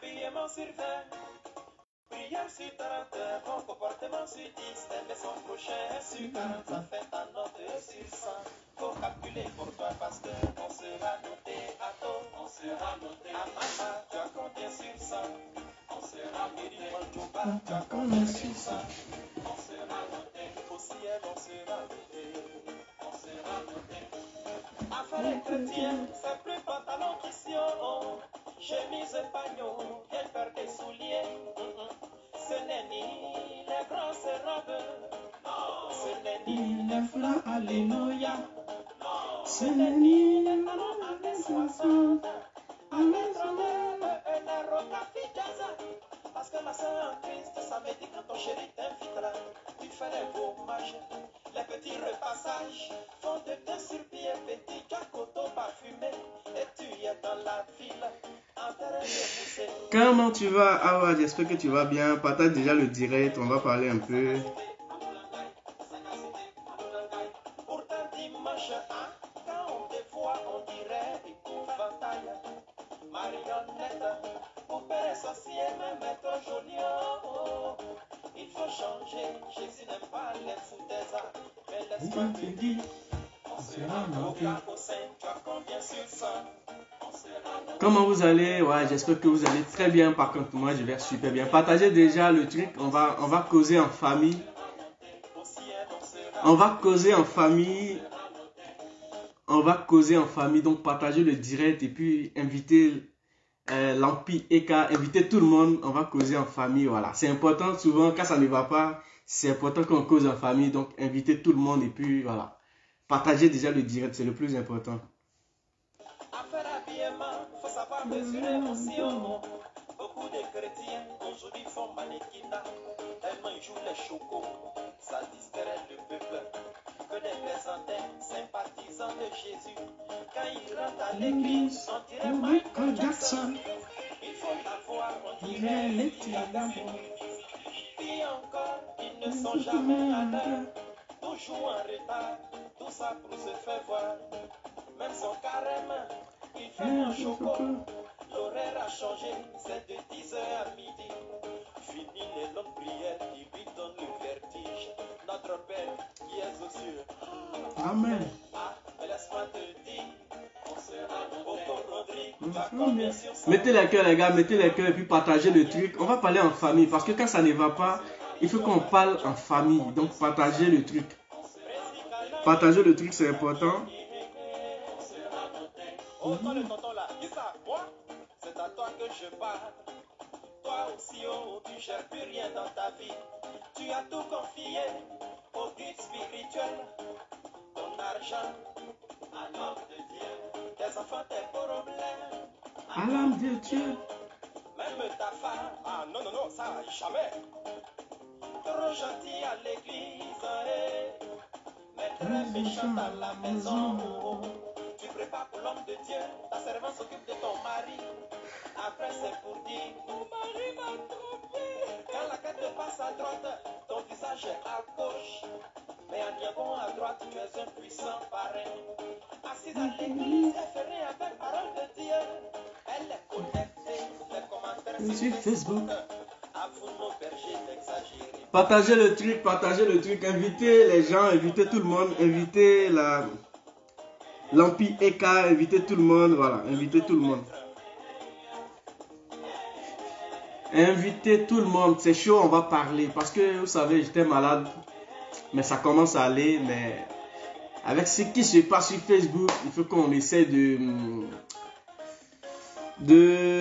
habillement sur 20, prière sur 30, bon comportement sur 10, aimer son prochain sur 40, ça fait ta note sur 100. Faut calculer pour toi parce que on sera noté à taux, on sera noté à maman, tu as combien sur 100? On sera noté au Juba, tu as combien sur 100? On sera noté au ciel, on sera noté, on sera noté. Affaire les chrétiens, c'est plus pantalon question, chemise et pagnon, viens faire des souliers. Ce n'est ni les grosses robes, ce n'est ni les flancs, alléluia. Ce n'est ni les talons années 60, années 30 et les rocafitas. Parce que ma soeur en Christ, ça me dit quand ton chéri t'invitera, tu fais les beaux matchs, les petits repassages, font de tes sur pied, petit cacoto parfumé, et tu es dans la ville, en terre de pousser. Comment tu vas? Ah ouais, j'espère que tu vas bien. Partage déjà le direct, on va parler un peu. Pourtant dimanche, quand on te voit, on dirait épouvantail. Marionnette, poupée sorcière, même trop jolie. Il faut changer, Jésus n'aime pas les foutaises. Mais laisse-moi te dire, on sera noté au sein, tu as combien sur 100? Comment vous allez? Ouais, j'espère que vous allez très bien. Par contre, moi, je vais super bien. Partagez déjà le truc. On va causer en famille. On va causer en famille. On va causer en famille. Donc, partagez le direct et puis invitez l'Empire EK. Invitez tout le monde. On va causer en famille. Voilà. C'est important. Souvent, quand ça ne va pas, c'est important qu'on cause en famille. Donc, invitez tout le monde et puis voilà. Partagez déjà le direct. C'est le plus important. Affaire habillement, faut savoir mesurer l'émotion. Beaucoup de chrétiens aujourd'hui font mannequinat, tellement ils jouent les chocos, ça distrait le peuple. Que des plaisantins, sympathisants de Jésus, quand ils rentrent à l'église, on dirait Michael Jackson. Il faut l'avoir, on dirait Lady Gaga. Puis encore, ils ne sont jamais à l'heure, toujours en retard, tout ça pour se faire voir. Même son carême, il fait un choco. L'horaire a changé, c'est de 10h à midi. Fini les longues prières qui lui donnent le vertige. Notre Père qui est aux cieux. Amen. Ah, mais laisse-moi te dire, on sera au Rodrigue. Mettez les cœurs, les gars, mettez les cœurs et puis partagez le truc. On va parler en famille parce que quand ça ne va pas, il faut qu'on parle en famille. Donc, partagez le truc. Partagez le truc, c'est important. Oh, toi le tonton là, dis ça, moi, c'est à toi que je parle. Toi aussi, oh, tu gères plus rien dans ta vie. Tu as tout confié au guide spirituel. Ton argent, à l'homme de Dieu. Tes enfants, tes problèmes, À l'âme de Dieu. même ta femme. Ah non, non, non, ça, jamais. Trop gentil à l'église, mais très méchant à la maison. Tu prépares pour l'homme de Dieu, ta servante s'occupe de ton mari. Après c'est pour dire, mon mari m'a trompé. Quand la tête passe à droite, ton visage est à gauche. Mais en diagon à droite, tu es un puissant parrain. Assise à l'église, effairée avec parole de Dieu. Elle est connectée, les commentaires Sur Facebook. À vous nos bergers d'exagérer. Partagez le truc. Invitez les gens, invitez tout le monde. Invitez l'Empire EK, invitez tout le monde. Voilà, invitez tout le monde. Invitez tout le monde. C'est chaud, on va parler. Parce que vous savez, j'étais malade. Mais ça commence à aller. Mais avec ce qui se passe sur Facebook, il faut qu'on essaie de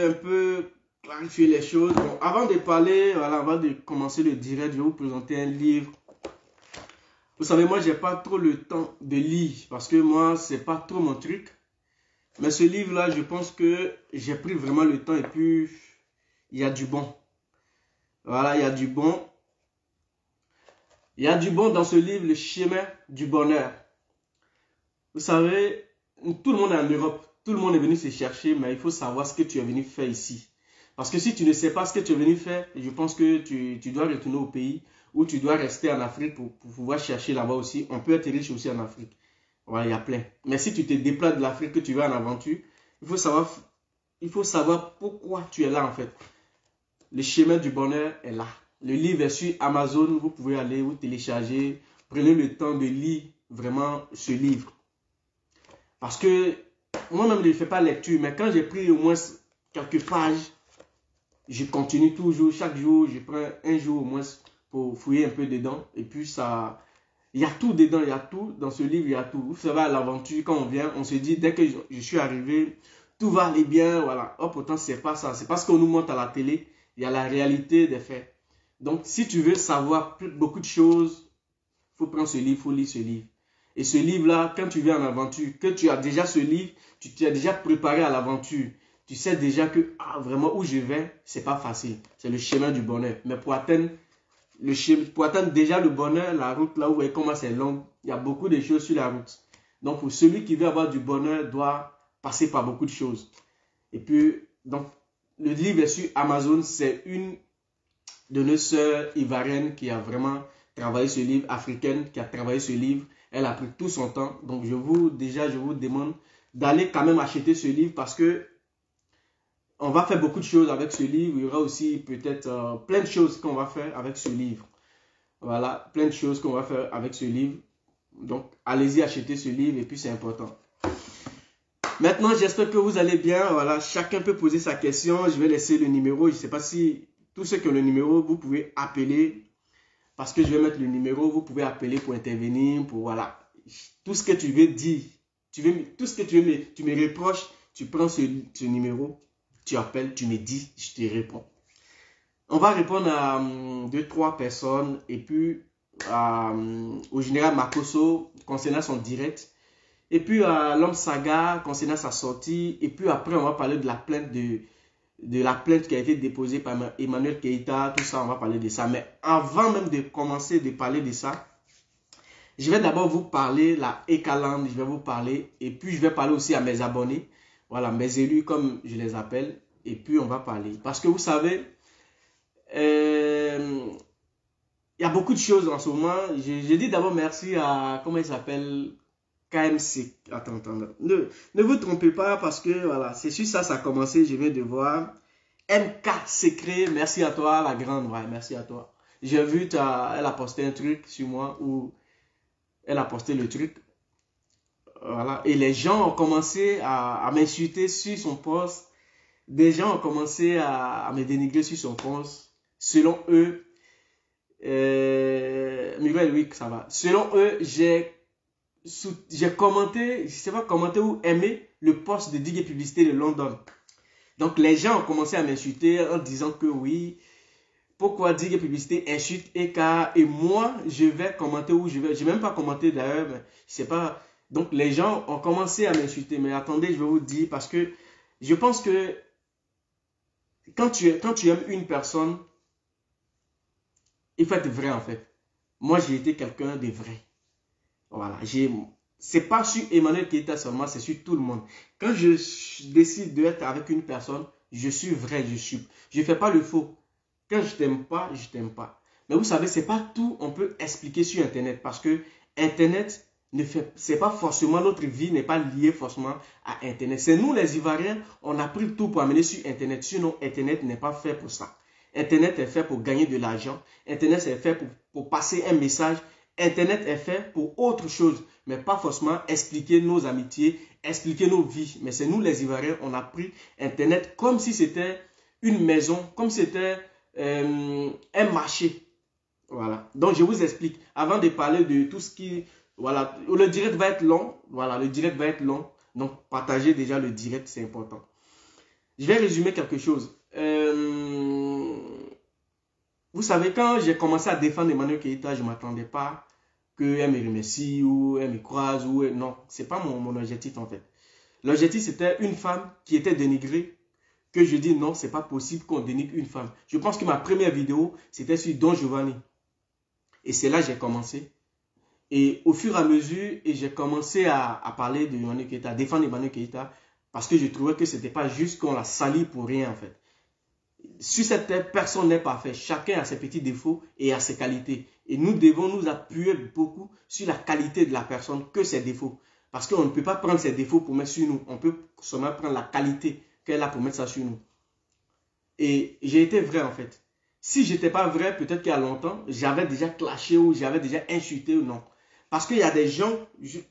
un peu clarifier les choses. Bon, avant de parler, voilà, avant de commencer le direct, je vais vous présenter un livre. Vous savez, moi, j'ai pas trop le temps de lire parce que moi, c'est pas trop mon truc. Mais ce livre-là, je pense que j'ai pris vraiment le temps et puis il y a du bon. Voilà, il y a du bon. Il y a du bon dans ce livre, Le chemin du bonheur. Vous savez, tout le monde est en Europe. Tout le monde est venu se chercher, mais il faut savoir ce que tu es venu faire ici. Parce que si tu ne sais pas ce que tu es venu faire, je pense que tu dois retourner au pays ou tu dois rester en Afrique pour pouvoir chercher là-bas aussi. On peut être riche aussi en Afrique. Voilà, il y a plein. Mais si tu te déplaces de l'Afrique, que tu vas en aventure, il faut savoir il faut savoir pourquoi tu es là en fait. Le chemin du bonheur est là. Le livre est sur Amazon, vous pouvez aller vous télécharger. Prenez le temps de lire vraiment ce livre. Parce que moi-même, je ne fais pas lecture, mais quand j'ai pris au moins quelques pages, je continue toujours. Chaque jour, je prends un jour au moins pour fouiller un peu dedans. Et puis ça, il y a tout dedans, il y a tout. Dans ce livre, il y a tout. Vous savez, à l'aventure, quand on vient, on se dit, dès que je suis arrivé, tout va aller bien. Voilà. Oh, pourtant, c'est pas ça. C'est parce qu'on nous montre à la télé, il y a la réalité des faits. Donc, si tu veux savoir beaucoup de choses, il faut prendre ce livre, il faut lire ce livre. Et ce livre-là, quand tu viens en aventure, que tu as déjà ce livre, tu t'es déjà préparé à l'aventure. Tu sais déjà que vraiment où je vais, c'est pas facile. C'est le chemin du bonheur. Mais pour atteindre déjà le bonheur, la route là où vous voyez comment c'est long, il y a beaucoup de choses sur la route. Donc pour celui qui veut avoir du bonheur, doit passer par beaucoup de choses. Et puis, donc, le livre est sur Amazon. C'est une de nos sœurs ivoiriennes qui a vraiment travaillé ce livre, africaine, qui a travaillé ce livre. Elle a pris tout son temps. Donc, je vous demande d'aller quand même acheter ce livre parce que on va faire beaucoup de choses avec ce livre. Il y aura aussi peut-être plein de choses qu'on va faire avec ce livre. Voilà, plein de choses qu'on va faire avec ce livre. Donc, allez-y acheter ce livre et puis c'est important. Maintenant, j'espère que vous allez bien. Voilà, chacun peut poser sa question. Je vais laisser le numéro. Je ne sais pas si tous ceux qui ont le numéro, vous pouvez appeler. Parce que je vais mettre le numéro, vous pouvez appeler pour intervenir, pour voilà. Tout ce que tu veux dire, tout ce que tu me reproches, tu prends ce numéro, tu appelles, tu me dis, je te réponds. On va répondre à 2-3 personnes et puis au général Makoso concernant son direct. Et puis à l'homme Saga concernant sa sortie. Et puis après, on va parler de la plainte la plainte qui a été déposée par Emmanuel Keïta, tout ça, on va parler de ça. Mais avant même de commencer de parler de ça, je vais d'abord vous parler la Ekaland, je vais vous parler, et puis je vais parler aussi à mes abonnés, voilà, mes élus comme je les appelle, et puis on va parler. Parce que vous savez, il y a beaucoup de choses en ce moment. Je dis d'abord merci à, comment il s'appelle, KMC. Attends. Ne vous trompez pas parce que voilà, c'est sur ça a commencé. Je viens de voir. MK Secret, merci à toi, la grande. Ouais, merci à toi. J'ai vu, elle a posté un truc sur moi où elle a posté le truc. Voilà. Et les gens ont commencé à m'insulter sur son post. Des gens ont commencé à me dénigrer sur son post. Selon eux, Miguel, oui, ça va. Selon eux, j'ai commenté, je sais pas commenté ou aimé le post de Digue Publicité de London. Donc les gens ont commencé à m'insulter en disant que oui, pourquoi Digue Publicité insulte Eka et moi je vais commenter où je vais. Je n'ai même pas commenté d'ailleurs, mais je sais pas. Donc les gens ont commencé à m'insulter. Mais attendez, je vais vous dire parce que je pense que quand tu aimes une personne, il faut être vrai en fait. Moi j'ai été quelqu'un de vrai. Voilà, c'est pas sur Emmanuel Keïta seulement, c'est sur tout le monde. Quand je décide d'être avec une personne, je suis vrai, je fais pas le faux. Quand je t'aime pas, je t'aime pas. Mais vous savez, c'est pas tout on peut expliquer sur Internet parce que Internet c'est pas forcément, notre vie n'est pas liée forcément à Internet. C'est nous les Ivoiriens, on a pris tout pour amener sur Internet. Sinon, Internet n'est pas fait pour ça. Internet est fait pour gagner de l'argent. Internet est fait pour passer un message. Internet est fait pour autre chose, mais pas forcément expliquer nos amitiés, expliquer nos vies. Mais c'est nous les Ivoiriens, on a pris Internet comme si c'était une maison, comme si c'était un marché. Voilà. Donc je vous explique, avant de parler de tout ce qui... Voilà, le direct va être long. Voilà, le direct va être long. Donc partagez déjà le direct, c'est important. Je vais résumer quelque chose. Vous savez, quand j'ai commencé à défendre Emmanuel Keïta, je ne m'attendais pas qu'elle me remercie ou elle me croise. Non, ce n'est pas mon objectif en fait. L'objectif, c'était une femme qui était dénigrée, que je dis non, ce n'est pas possible qu'on dénigre une femme. Je pense que ma première vidéo, c'était sur Don Giovanni. Et c'est là que j'ai commencé. Et au fur et à mesure, j'ai commencé à parler de Emmanuel Keïta, à défendre Emmanuel Keïta, parce que je trouvais que ce n'était pas juste qu'on la salit pour rien en fait. Sur cette terre, personne n'est parfait. Chacun a ses petits défauts et a ses qualités. Et nous devons nous appuyer beaucoup sur la qualité de la personne que ses défauts. Parce qu'on ne peut pas prendre ses défauts pour mettre sur nous. On peut seulement prendre la qualité qu'elle a pour mettre ça sur nous. Et j'ai été vrai en fait. Si je n'étais pas vrai, peut-être qu'il y a longtemps, j'avais déjà clashé ou j'avais déjà insulté ou non. Parce qu'il y a des gens,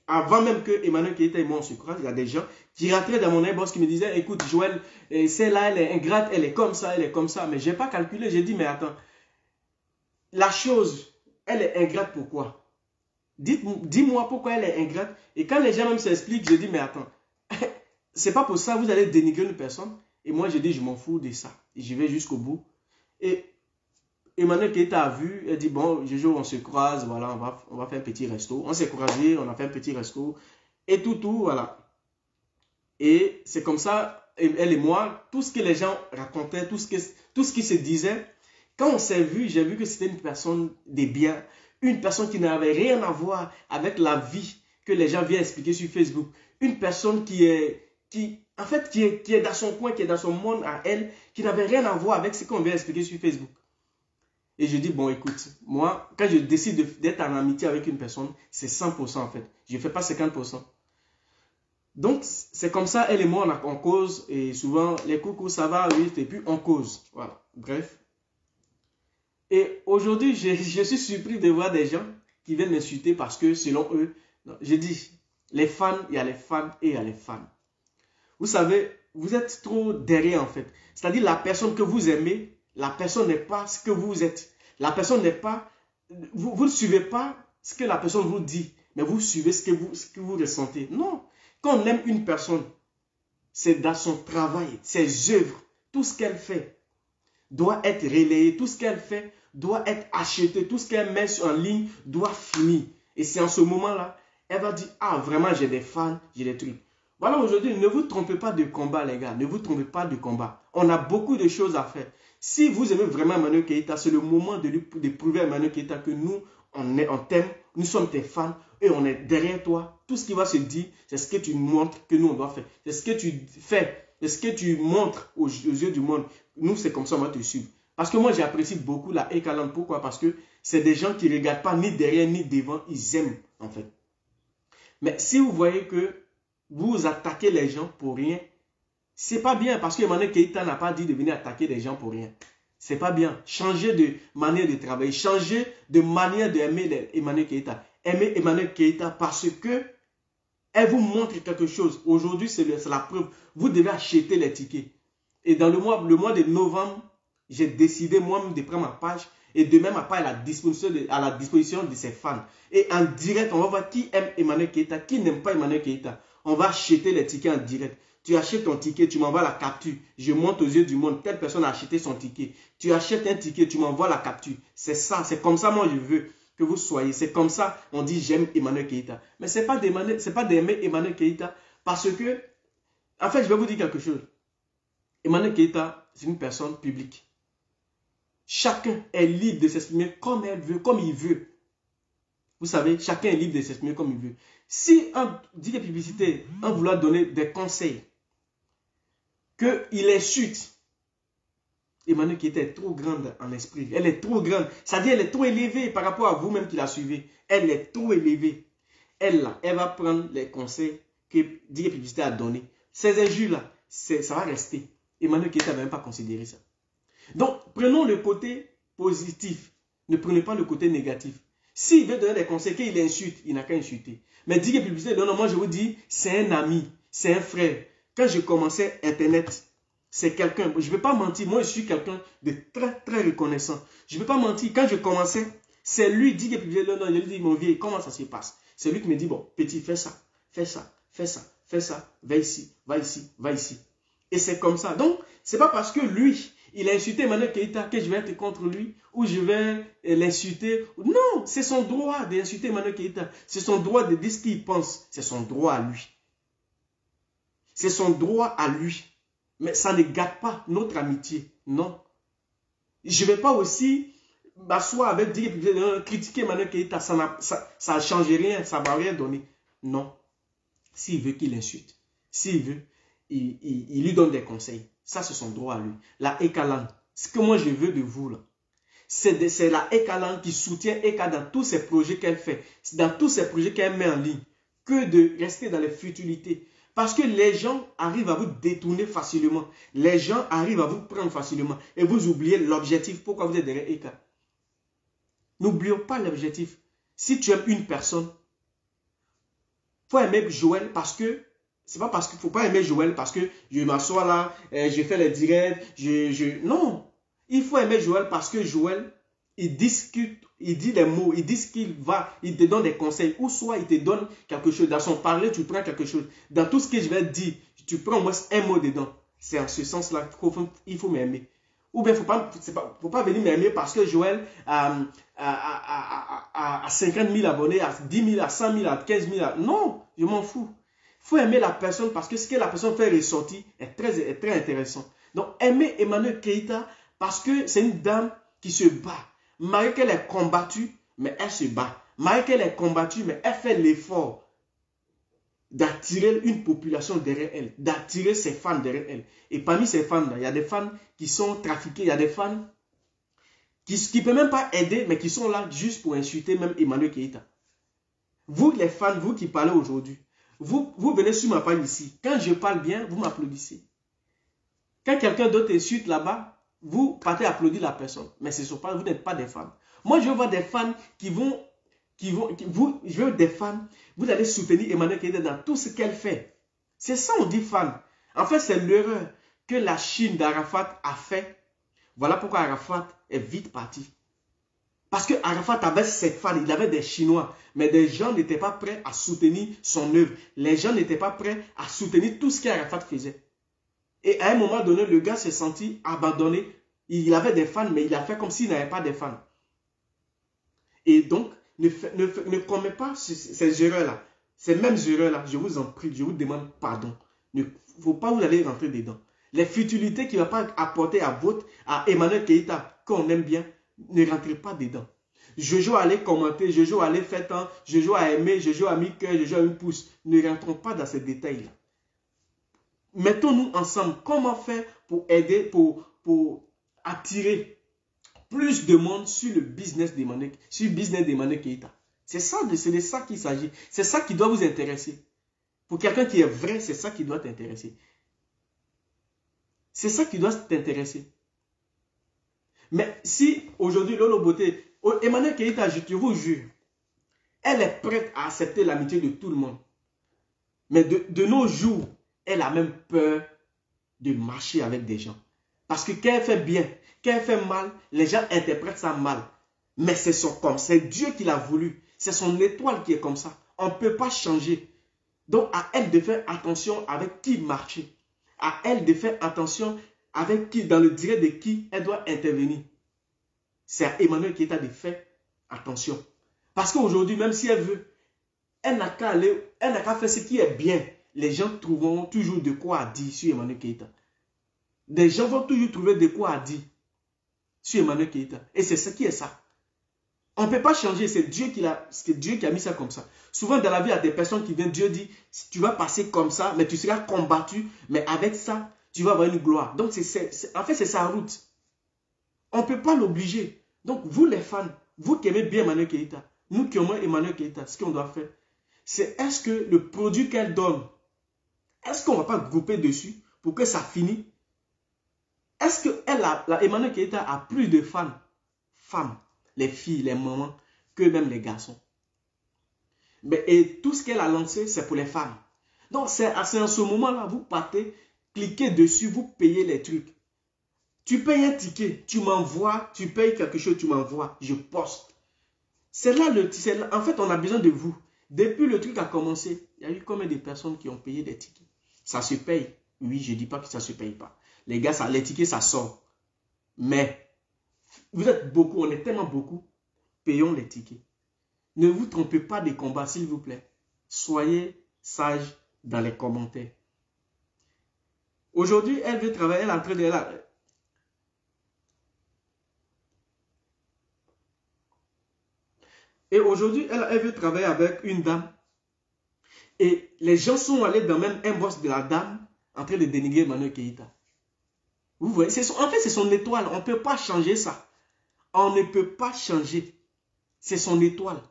avant même que Emmanuel Keita et moi on se croise, il y a des gens qui rentraient dans mon inbox qui me disaient, écoute Joël, celle-là elle est ingrate, elle est comme ça, elle est comme ça. Mais je n'ai pas calculé, j'ai dit, mais attends, la chose, elle est ingrate pourquoi? Dis-moi pourquoi elle est ingrate. Et quand les gens même s'expliquent, je dis, mais attends, c'est pas pour ça que vous allez dénigrer une personne. Et moi je dis, je m'en fous de ça. Et je vais jusqu'au bout. Et Emmanuel Keita a vu, elle dit, bon, Jojo, on se croise, voilà, on va faire un petit resto. On s'est croisés, on a fait un petit resto. Et tout, voilà. Et c'est comme ça, elle et moi, tout ce que les gens racontaient, tout ce qui se disait, quand on s'est vu, j'ai vu que c'était une personne de bien, une personne qui n'avait rien à voir avec la vie que les gens viennent expliquer sur Facebook. Une personne qui est dans son coin, qui est dans son monde à elle, qui n'avait rien à voir avec ce qu'on vient expliquer sur Facebook. Et je dis, bon, écoute, moi, quand je décide d'être en amitié avec une personne, c'est 100% en fait. Je ne fais pas 50%. Donc, c'est comme ça, elle et moi, on cause. Et souvent, les coucou, ça va, oui, et puis on cause. Voilà, bref. Et aujourd'hui, je suis surpris de voir des gens qui viennent m'insulter parce que, selon eux, je dis, les fans, il y a les fans et il y a les fans. Vous savez, vous êtes trop derrière en fait. C'est-à-dire, la personne que vous aimez, la personne n'est pas ce que vous êtes. La personne n'est pas... Vous ne suivez pas ce que la personne vous dit, mais vous suivez ce que vous ressentez. Non. Quand on aime une personne, c'est dans son travail, ses œuvres, tout ce qu'elle fait doit être relayé, tout ce qu'elle fait doit être acheté, tout ce qu'elle met en ligne doit finir. Et c'est en ce moment-là, elle va dire, ah vraiment j'ai des fans, j'ai des trucs. Voilà, aujourd'hui, ne vous trompez pas de combat, les gars. Ne vous trompez pas de combat. On a beaucoup de choses à faire. Si vous aimez vraiment Emmanuel Keita, c'est le moment de prouver à Emmanuel Keita que nous, on t'aime, nous sommes tes fans et on est derrière toi. Tout ce qui va se dire, c'est ce que tu montres que nous, on doit faire. C'est ce que tu fais, c'est ce que tu montres aux yeux du monde. Nous, c'est comme ça, on va te suivre. Parce que moi, j'apprécie beaucoup la Ekalan. Pourquoi? Parce que c'est des gens qui ne regardent pas ni derrière ni devant. Ils aiment, en fait. Mais si vous voyez que vous attaquez les gens pour rien, c'est pas bien parce que Emmanuel Keita n'a pas dit de venir attaquer les gens pour rien. C'est pas bien. Changez de manière de travailler, changez de manière d'aimer Emmanuel Keita. Aimez Emmanuel Keita parce que elle vous montre quelque chose. Aujourd'hui, c'est la preuve. Vous devez acheter les tickets. Et dans le mois de novembre, j'ai décidé moi-même de prendre ma page et de même ma page à la disposition de ses fans. Et en direct, on va voir qui aime Emmanuel Keita, qui n'aime pas Emmanuel Keita. On va acheter les tickets en direct. Tu achètes ton ticket, tu m'envoies la capture. Je monte aux yeux du monde, telle personne a acheté son ticket. Tu achètes un ticket, tu m'envoies la capture. C'est ça, c'est comme ça moi je veux que vous soyez. C'est comme ça on dit j'aime Emmanuel Keita. Mais ce n'est pas d'aimer Emmanuel Keita parce que, en fait je vais vous dire quelque chose. Emmanuel Keita, c'est une personne publique. Chacun est libre de s'exprimer comme elle veut, comme il veut. Vous savez, chacun est libre de s'exprimer comme il veut. Si on dit que publicité, on vouloir donner des conseils, qu'il insulte, Emmanuel Keita est trop grande en esprit. Elle est trop grande. C'est-à-dire elle est trop élevée par rapport à vous-même qui la suivez. Elle est trop élevée. Elle va prendre les conseils que Digue Publicité a donnés. Ces injures-là, ça va rester. Emmanuel Keita ne va même pas considérer ça. Donc, prenons le côté positif. Ne prenez pas le côté négatif. S'il veut donner des conseils, qu'il insulte, il n'a qu'à insulter. Mais Digue Publicité, non, moi je vous dis, c'est un ami, c'est un frère. Quand je commençais Internet, c'est quelqu'un, je ne vais pas mentir, moi je suis quelqu'un de très très reconnaissant. Je ne vais pas mentir, quand je commençais, c'est lui, Digue Publicité, non, je lui dis, mon vieux, comment ça se passe? C'est lui qui me dit, bon, petit, fais ça, fais ça, fais ça, fais ça, va ici, va ici, va ici. Et c'est comme ça. Donc, ce n'est pas parce que lui, il a insulté Emmanuel Keita que je vais être contre lui ou je vais l'insulter. Non, c'est son droit d'insulter Emmanuel Keita. C'est son droit de dire ce qu'il pense. C'est son droit à lui. C'est son droit à lui. Mais ça ne gâte pas notre amitié. Non. Je ne vais pas aussi m'asseoir avec dire critiquer Emmanuel Keita. Ça ne change rien. Ça ne va rien donner. Non. S'il veut qu'il insulte. S'il veut, il lui donne des conseils. Ça, c'est son droit à lui. La Ekalan, ce que moi je veux de vous, là, c'est la Ekalan qui soutient Eka dans tous ses projets qu'elle fait, dans tous ses projets qu'elle met en ligne, que de rester dans les futilités. Parce que les gens arrivent à vous détourner facilement. Les gens arrivent à vous prendre facilement. Et vous oubliez l'objectif. Pourquoi vous êtes derrière Eka? N'oublions pas l'objectif. Si tu aimes une personne, il faut aimer Joël parce que, c'est pas parce qu'il ne faut pas aimer Joël parce que je m'assois là, je fais les directs, non. Il faut aimer Joël parce que Joël, il discute, il dit des mots, il dit ce qu'il va, il te donne des conseils, ou soit il te donne quelque chose. Dans son parler, tu prends quelque chose. Dans tout ce que je vais te dire, tu prends au moins un mot dedans. C'est en ce sens-là qu'il faut m'aimer. Ou bien, il ne faut pas venir m'aimer parce que Joël a 50 000 abonnés, à 10 000, à 100 000, à 15 000. Non, je m'en fous. Il faut aimer la personne parce que ce que la personne fait ressortir est très intéressant. Donc, aimer Emmanuel Keïta parce que c'est une dame qui se bat. Malgré qu'elle est combattue, mais elle se bat. Malgré qu'elle est combattue, mais elle fait l'effort d'attirer une population derrière elle, d'attirer ses fans derrière elle. Et parmi ces fans-là, il y a des fans qui sont trafiqués, il y a des fans qui ne peuvent même pas aider, mais qui sont là juste pour insulter même Emmanuel Keïta. Vous, les fans, vous qui parlez aujourd'hui, vous venez sur ma page ici. Quand je parle bien, vous m'applaudissez. Quand quelqu'un d'autre insulte là-bas, vous partez applaudir la personne. Mais vous n'êtes pas des fans. Moi, je veux voir des fans je veux des fans, vous allez soutenir Emmanuel Keïta dans tout ce qu'elle fait. C'est ça on dit fan. En fait, c'est l'erreur que la Chine d'Arafat a fait. Voilà pourquoi Arafat est vite parti. Parce que Arafat avait ses fans, il avait des Chinois. Mais des gens n'étaient pas prêts à soutenir son œuvre. Les gens n'étaient pas prêts à soutenir tout ce qu'Arafat faisait. Et à un moment donné, le gars s'est senti abandonné. Il avait des fans, mais il a fait comme s'il n'avait pas de fans. Et donc, ne commets pas ces erreurs-là. Ces mêmes erreurs-là, je vous en prie, je vous demande pardon. Il ne faut pas vous aller rentrer dedans. Les futilités qu'il ne va pas apporter à Emmanuel Keïta, qu'on aime bien, ne rentrez pas dedans. Jojo allait commenter, Jojo allait faire tant, Jojo a aimé, Jojo a mis cœur, Jojo a mis pouce. Ne rentrons pas dans ces détails-là. Mettons-nous ensemble. Comment faire pour aider, pour attirer plus de monde sur le business d'Emmanuel Keïta. C'est de ça qu'il s'agit. C'est ça qui doit vous intéresser. Pour quelqu'un qui est vrai, c'est ça qui doit t'intéresser. C'est ça qui doit t'intéresser. Mais si aujourd'hui, Lolo Beauté, Emmanuel Keïta, je vous jure, elle est prête à accepter l'amitié de tout le monde. Mais de nos jours, elle a même peur de marcher avec des gens. Parce que quand elle fait bien, quand elle fait mal, les gens interprètent ça mal. Mais c'est Dieu qui l'a voulu. C'est son étoile qui est comme ça. On ne peut pas changer. Donc à elle de faire attention avec qui marcher. À elle de faire attention avec qui, dans le direct de qui elle doit intervenir. C'est à Emmanuel Keïta de faire attention. Parce qu'aujourd'hui, même si elle veut, elle n'a qu'à faire ce qui est bien. Les gens trouveront toujours de quoi dire sur Emmanuel Keïta. Des gens vont toujours trouver de quoi dire sur Emmanuel Keïta. Et c'est ce qui est ça. On ne peut pas changer, c'est Dieu qui a mis ça comme ça. Souvent dans la vie, il y a des personnes qui viennent, Dieu dit, tu vas passer comme ça, mais tu seras combattu, mais avec ça, tu vas avoir une gloire. Donc, en fait, c'est sa route. On ne peut pas l'obliger. Donc, vous les fans, vous qui aimez bien Emmanuel Keïta, nous qui aimons Emmanuel Keïta, ce qu'on doit faire, c'est est-ce que le produit qu'elle donne, est-ce qu'on ne va pas grouper dessus pour que ça finisse? Est-ce que Emmanuel Keïta a plus de fans, femmes, les filles, les mamans, que même les garçons? Et tout ce qu'elle a lancé, c'est pour les femmes. Donc, c'est en ce moment-là, vous partez, cliquez dessus, vous payez les trucs. Tu payes un ticket, tu m'envoies, tu payes quelque chose, tu m'envoies, je poste. C'est là, en fait, on a besoin de vous. Depuis le truc a commencé, il y a eu combien de personnes qui ont payé des tickets? Ça se paye. Oui, je ne dis pas que ça ne se paye pas. Les gars, les tickets, ça sort. Mais, vous êtes beaucoup, on est tellement beaucoup, payons les tickets. Ne vous trompez pas des combats, s'il vous plaît. Soyez sages dans les commentaires. Aujourd'hui, elle veut travailler, elle est en train de là. Et aujourd'hui, elle veut travailler avec une dame. Et les gens sont allés dans même un boss de la dame en train de dénigrer Emmanuel Keïta. Vous voyez, en fait, c'est son étoile. On ne peut pas changer ça. On ne peut pas changer. C'est son étoile.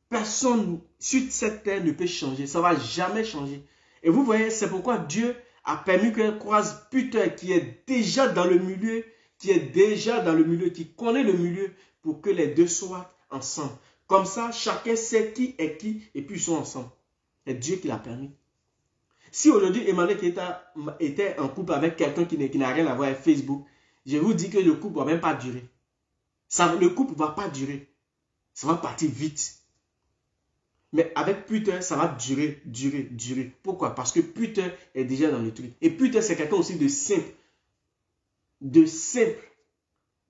Personne sur cette terre ne peut changer. Ça ne va jamais changer. Et vous voyez, c'est pourquoi Dieu a permis qu'elle croise Peter qui est déjà dans le milieu, qui connaît le milieu, pour que les deux soient ensemble. Comme ça, chacun sait qui est qui et puis ils sont ensemble. C'est Dieu qui l'a permis. Si aujourd'hui Emmanuel Keita était en couple avec quelqu'un qui n'a rien à voir avec Facebook, je vous dis que le couple ne va même pas durer. Le couple ne va pas durer. Ça va partir vite. Mais avec Peter, ça va durer. Pourquoi? Parce que Peter est déjà dans le truc. Et Peter, c'est quelqu'un aussi de simple.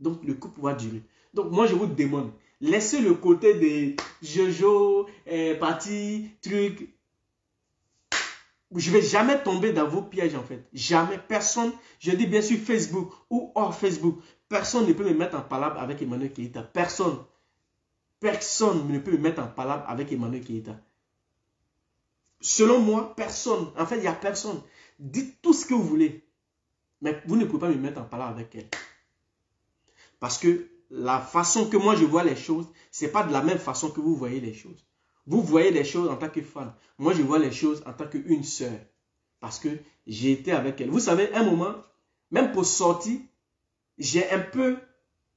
Donc, le couple va durer. Donc, moi, je vous demande, laissez le côté des Jojo, party, truc. Je ne vais jamais tomber dans vos pièges, en fait. Jamais. Personne, je dis bien sûr Facebook ou hors Facebook, personne ne peut me mettre en palabre avec Emmanuel Keita. Personne. Personne ne peut me mettre en palabre avec Emmanuel Keita. Selon moi, personne. En fait, il n'y a personne. Dites tout ce que vous voulez. Mais vous ne pouvez pas me mettre en palabre avec elle. Parce que la façon que moi je vois les choses, ce n'est pas de la même façon que vous voyez les choses. Vous voyez les choses en tant que fan. Moi, je vois les choses en tant qu'une sœur. Parce que j'ai été avec elle. Vous savez, un moment, même pour sortir, j'ai un peu...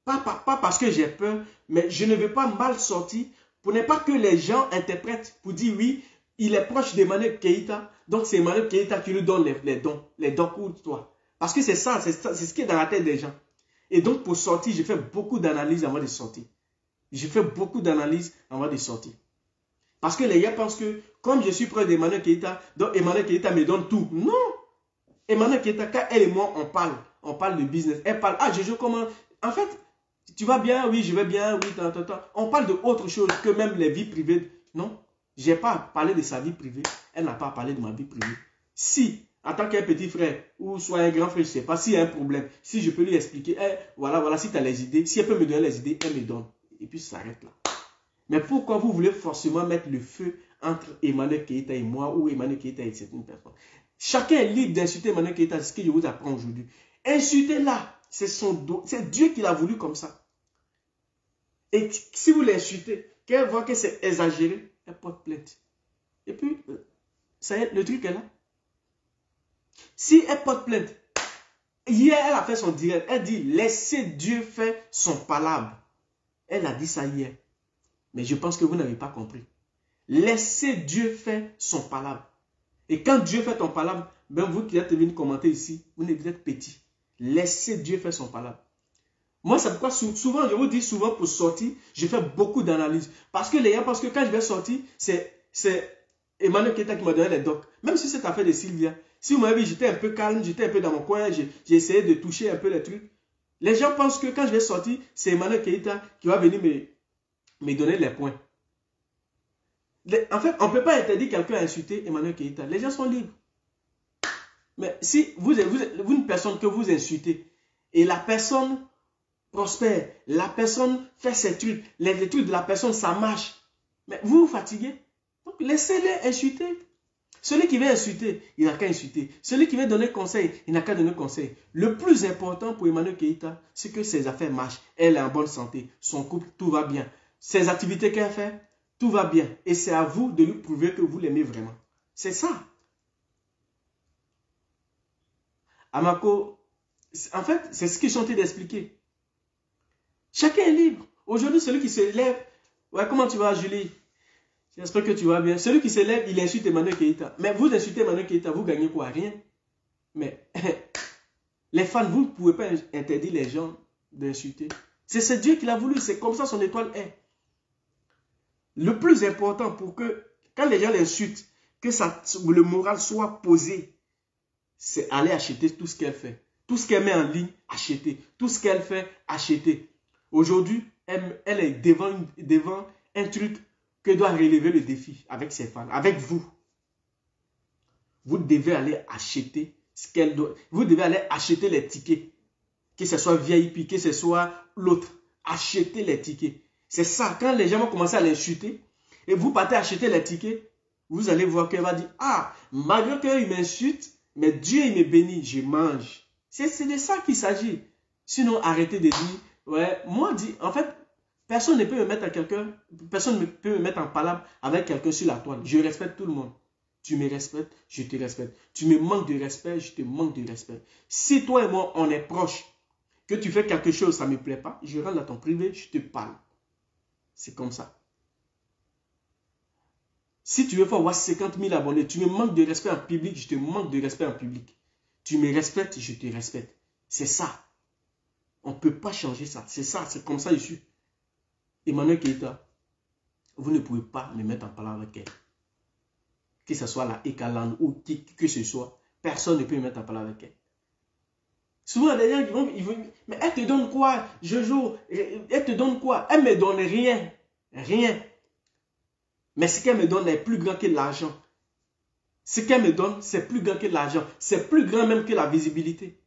Pas parce que j'ai peur, mais je ne veux pas mal sortir pour ne pas que les gens interprètent pour dire oui, il est proche d'Emmanuel Keita, donc c'est Emmanuel Keita qui lui donne les dons pour toi. Parce que c'est ça, c'est ce qui est dans la tête des gens. Et donc pour sortir, j'ai fait beaucoup d'analyses avant de sortir. Parce que les gars pensent que comme je suis proche d'Emmanuel Keita, donc Emmanuel Keita me donne tout. Non! Emmanuel Keita, quand elle et moi, on parle de business. Elle parle, ah Jojo, comment... En fait, tu vas bien? Oui, je vais bien. Oui, on parle d'autre chose que même les vies privées. Non, je n'ai pas parlé de sa vie privée. Elle n'a pas parlé de ma vie privée. Si, en tant qu'un petit frère ou soit un grand frère, je ne sais pas, s'il y a un problème, si je peux lui expliquer, voilà, si tu as les idées, si elle peut me donner les idées, elle me donne. Et puis ça s'arrête là. Mais pourquoi vous voulez forcément mettre le feu entre Emmanuel Keita et moi ou Emmanuel Keita et certaines personnes? Chacun est libre d'insulter Emmanuel Keita, c'est ce que je vous apprends aujourd'hui. Insultez-la. C'est Dieu qui l'a voulu comme ça. Et si vous l'insultez, qu'elle voit que c'est exagéré, elle porte plainte. Et puis, ça y est, le truc est là. Si elle porte plainte, hier elle a fait son direct, elle dit laissez Dieu faire son palabre. Elle a dit ça hier. Mais je pense que vous n'avez pas compris. Laissez Dieu faire son palabre. Et quand Dieu fait ton palabre, même vous qui êtes venu commenter ici, vous êtes petit. Laissez Dieu faire son palabre. Moi, c'est pourquoi souvent, je vous dis souvent pour sortir, je fais beaucoup d'analyses. Parce que les gens pensent que quand je vais sortir, c'est Emmanuel Keita qui m'a donné les docs. Même si c'est cette affaire de Sylvia. Si vous m'avez vu, j'étais un peu calme, j'étais un peu dans mon coin, j'ai essayé de toucher un peu les trucs. Les gens pensent que quand je vais sortir, c'est Emmanuel Keita qui va venir me donner les points. En fait, on ne peut pas interdire quelqu'un à insulter Emmanuel Keita. Les gens sont libres. Mais si vous êtes une personne que vous insultez et la personne prospère, la personne fait ses trucs, les trucs de la personne, ça marche, mais vous vous fatiguez. Donc laissez-les insulter. Celui qui veut insulter, il n'a qu'à insulter. Celui qui veut donner conseil, il n'a qu'à donner conseil. Le plus important pour Emmanuel Keita, c'est que ses affaires marchent. Elle est en bonne santé. Son couple, tout va bien. Ses activités qu'elle fait, tout va bien. Et c'est à vous de lui prouver que vous l'aimez vraiment. C'est ça. Amako, en fait, c'est ce qu'ils sont en train d'expliquer. Chacun est libre. Aujourd'hui, celui qui se lève, ouais, comment tu vas, Julie? J'espère que tu vas bien. Celui qui se lève, il insulte Emmanuel Keita. Mais vous insultez Emmanuel Keita, vous gagnez quoi? Rien. Mais les fans, vous ne pouvez pas interdire les gens d'insulter. C'est Dieu qui l'a voulu. C'est comme ça son étoile est. Le plus important pour que, quand les gens l'insultent, que le moral soit posé, c'est aller acheter tout ce qu'elle fait. Tout ce qu'elle met en ligne, acheter. Tout ce qu'elle fait, acheter. Aujourd'hui, elle est devant un truc que doit relever le défi avec ses fans, avec vous. Vous devez aller acheter ce qu'elle doit. Vous devez aller acheter les tickets. Que ce soit VIP, que ce soit l'autre. Achetez les tickets. C'est ça. Quand les gens vont commencer à l'insulter et vous partez acheter les tickets, vous allez voir qu'elle va dire, ah, malgré qu'il m'insulte, mais Dieu il me bénit, je mange. C'est de ça qu'il s'agit. Sinon, arrêtez de dire, ouais, moi, en fait, personne ne peut me mettre à quelqu'un, personne ne peut me mettre en palabre avec quelqu'un sur la toile. Je respecte tout le monde. Tu me respectes, je te respecte. Tu me manques de respect, je te manque de respect. Si toi et moi, on est proches, que tu fais quelque chose, ça ne me plaît pas, je rentre dans ton privé, je te parle. C'est comme ça. Si tu veux faire avoir 50 000 abonnés, tu me manques de respect en public, je te manque de respect en public. Tu me respectes, je te respecte. C'est ça. On ne peut pas changer ça. C'est ça, c'est comme ça ici. Emmanuel Keïta, vous ne pouvez pas me mettre en parole avec elle. Que ce soit la Ekaland ou qui que ce soit, personne ne peut me mettre en parole avec elle. Souvent, il y a des gens qui vont, mais elle te donne quoi, Jojo? Elle te donne quoi? Elle ne me donne rien. Rien. Mais ce qu'elle me donne est plus grand que l'argent. Ce qu'elle me donne, c'est plus grand que l'argent. C'est plus grand même que la visibilité.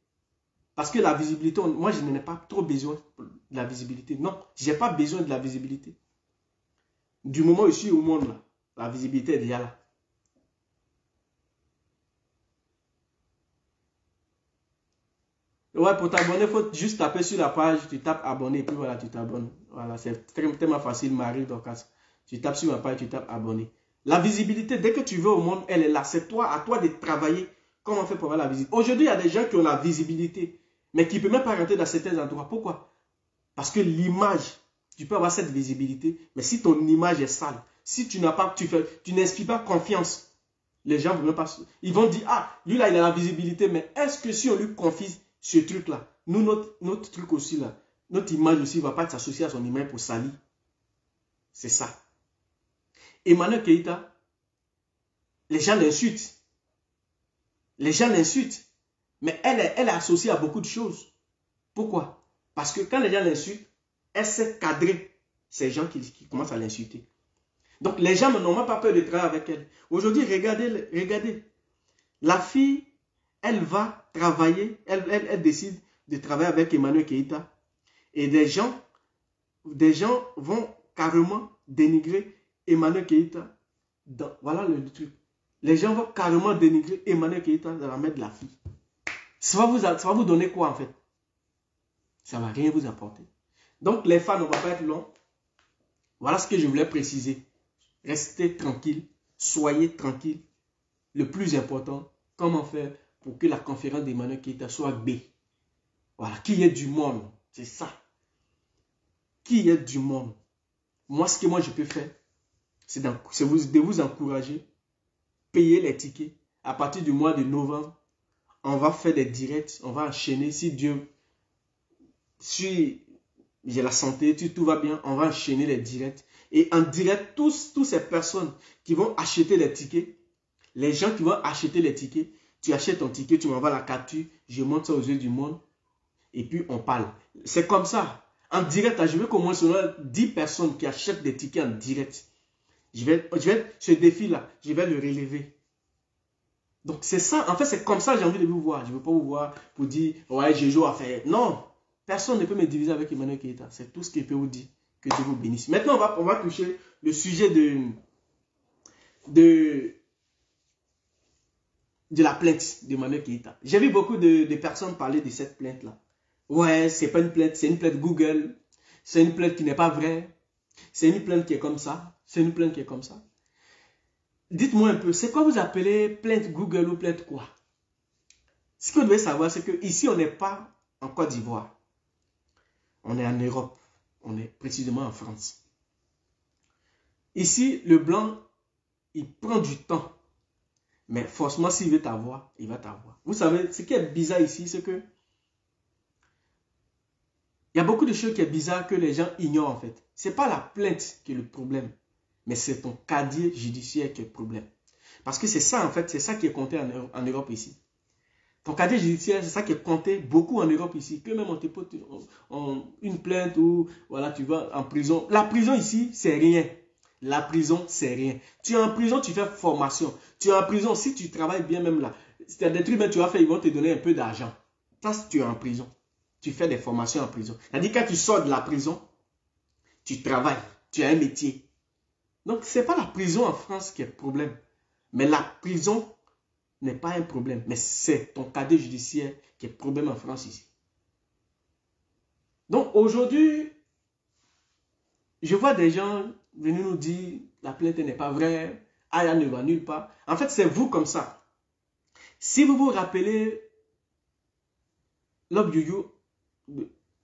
Parce que la visibilité, moi, je n'en ai pas trop besoin de la visibilité. Non, je n'ai pas besoin de la visibilité. Du moment où je suis au monde, là, la visibilité est déjà là. Ouais, pour t'abonner, il faut juste taper sur la page, tu tapes abonner, et puis voilà, tu t'abonnes. Voilà, c'est tellement facile, Marie Dorcas. Tu tapes sur ma page, tu tapes abonner. La visibilité, dès que tu veux au monde, elle est là. C'est toi, à toi de travailler. Comment on fait pour avoir la visibilité? Aujourd'hui, il y a des gens qui ont la visibilité, mais qui ne peuvent même pas rentrer dans certains endroits. Pourquoi? Parce que l'image, tu peux avoir cette visibilité, mais si ton image est sale, si tu n'as pas, tu n'inspires pas confiance, les gens vont même pas, ils vont dire, ah, lui là, il a la visibilité, mais est-ce que si on lui confie ce truc-là, nous, notre truc aussi là, notre image aussi ne va pas s'associer à son image pour salir. C'est ça. Emmanuel Keïta, les gens l'insultent. Les gens l'insultent. Mais elle est associée à beaucoup de choses. Pourquoi? Parce que quand les gens l'insultent, elle sait cadrer ces gens qui commencent à l'insulter. Donc les gens n'ont même pas peur de travailler avec elle. Aujourd'hui, regardez. La fille, elle va travailler, elle décide de travailler avec Emmanuel Keïta. Et des gens vont carrément dénigrer Emmanuel Keïta. Voilà le truc. Les gens vont carrément dénigrer Emmanuel Keïta dans la main de la fille. Ça va vous donner quoi en fait? Ça ne va rien vous apporter. Donc les fans, on ne va pas être long. Voilà ce que je voulais préciser. Restez tranquille. Soyez tranquille. Le plus important, comment faire pour que la conférence d'Emmanuel Keïta soit B. Voilà, qu'il y ait du monde. C'est ça. Qu'il y ait du monde. Moi, ce que moi je peux faire, c'est de vous encourager. Payer les tickets. À partir du mois de novembre, on va faire des directs. On va enchaîner. Si j'ai la santé, si tout va bien, on va enchaîner les directs. Et en direct, toutes ces personnes qui vont acheter les tickets, les gens qui vont acheter les tickets, tu achètes ton ticket, tu m'envoies la capture, je monte ça aux yeux du monde, et puis on parle. C'est comme ça. En direct, je veux qu'au moins ce soit 10 personnes qui achètent des tickets en direct. Ce défi-là, je vais le relever. Donc c'est ça, en fait c'est comme ça que j'ai envie de vous voir. Je ne veux pas vous voir pour dire, ouais, Jojo a fait. Non, personne ne peut me diviser avec Emmanuel Keïta. C'est tout ce que je peux vous dire. Que Dieu vous bénisse. Maintenant, on va toucher le sujet de la plainte d'Emmanuel Keïta. J'ai vu beaucoup de personnes parler de cette plainte-là. Ouais, c'est pas une plainte, c'est une plainte Google. C'est une plainte qui n'est pas vraie. C'est une plainte qui est comme ça. C'est une plainte qui est comme ça. Dites-moi un peu, c'est quoi vous appelez plainte Google ou plainte quoi? Ce que vous devez savoir, c'est qu'ici, on n'est pas en Côte d'Ivoire. On est en Europe. On est précisément en France. Ici, le blanc, il prend du temps. Mais forcément, s'il veut t'avoir, il va t'avoir. Vous savez, ce qui est bizarre ici, c'est que il y a beaucoup de choses qui sont bizarres que les gens ignorent en fait. Ce n'est pas la plainte qui est le problème, mais c'est ton casier judiciaire qui est le problème. Parce que c'est ça en fait, c'est ça qui est compté en Europe ici. Ton casier judiciaire, c'est ça qui est compté beaucoup en Europe ici. Que même on te pose une plainte ou voilà, tu vas en prison. La prison ici, c'est rien. La prison, c'est rien. Tu es en prison, tu fais formation. Tu es en prison, si tu travailles bien même là, si tu as des trucs que tu vas faire, ils vont te donner un peu d'argent. Ça, tu es en prison. Tu fais des formations en prison. C'est-à-dire quand tu sors de la prison, tu travailles. Tu as un métier. Donc, ce n'est pas la prison en France qui est le problème. Mais la prison n'est pas un problème, mais c'est ton casier judiciaire qui est le problème en France ici. Donc aujourd'hui, je vois des gens venir nous dire la plainte n'est pas vraie. Aya ne va nulle part. En fait, c'est vous comme ça. Si vous vous rappelez Love Youyou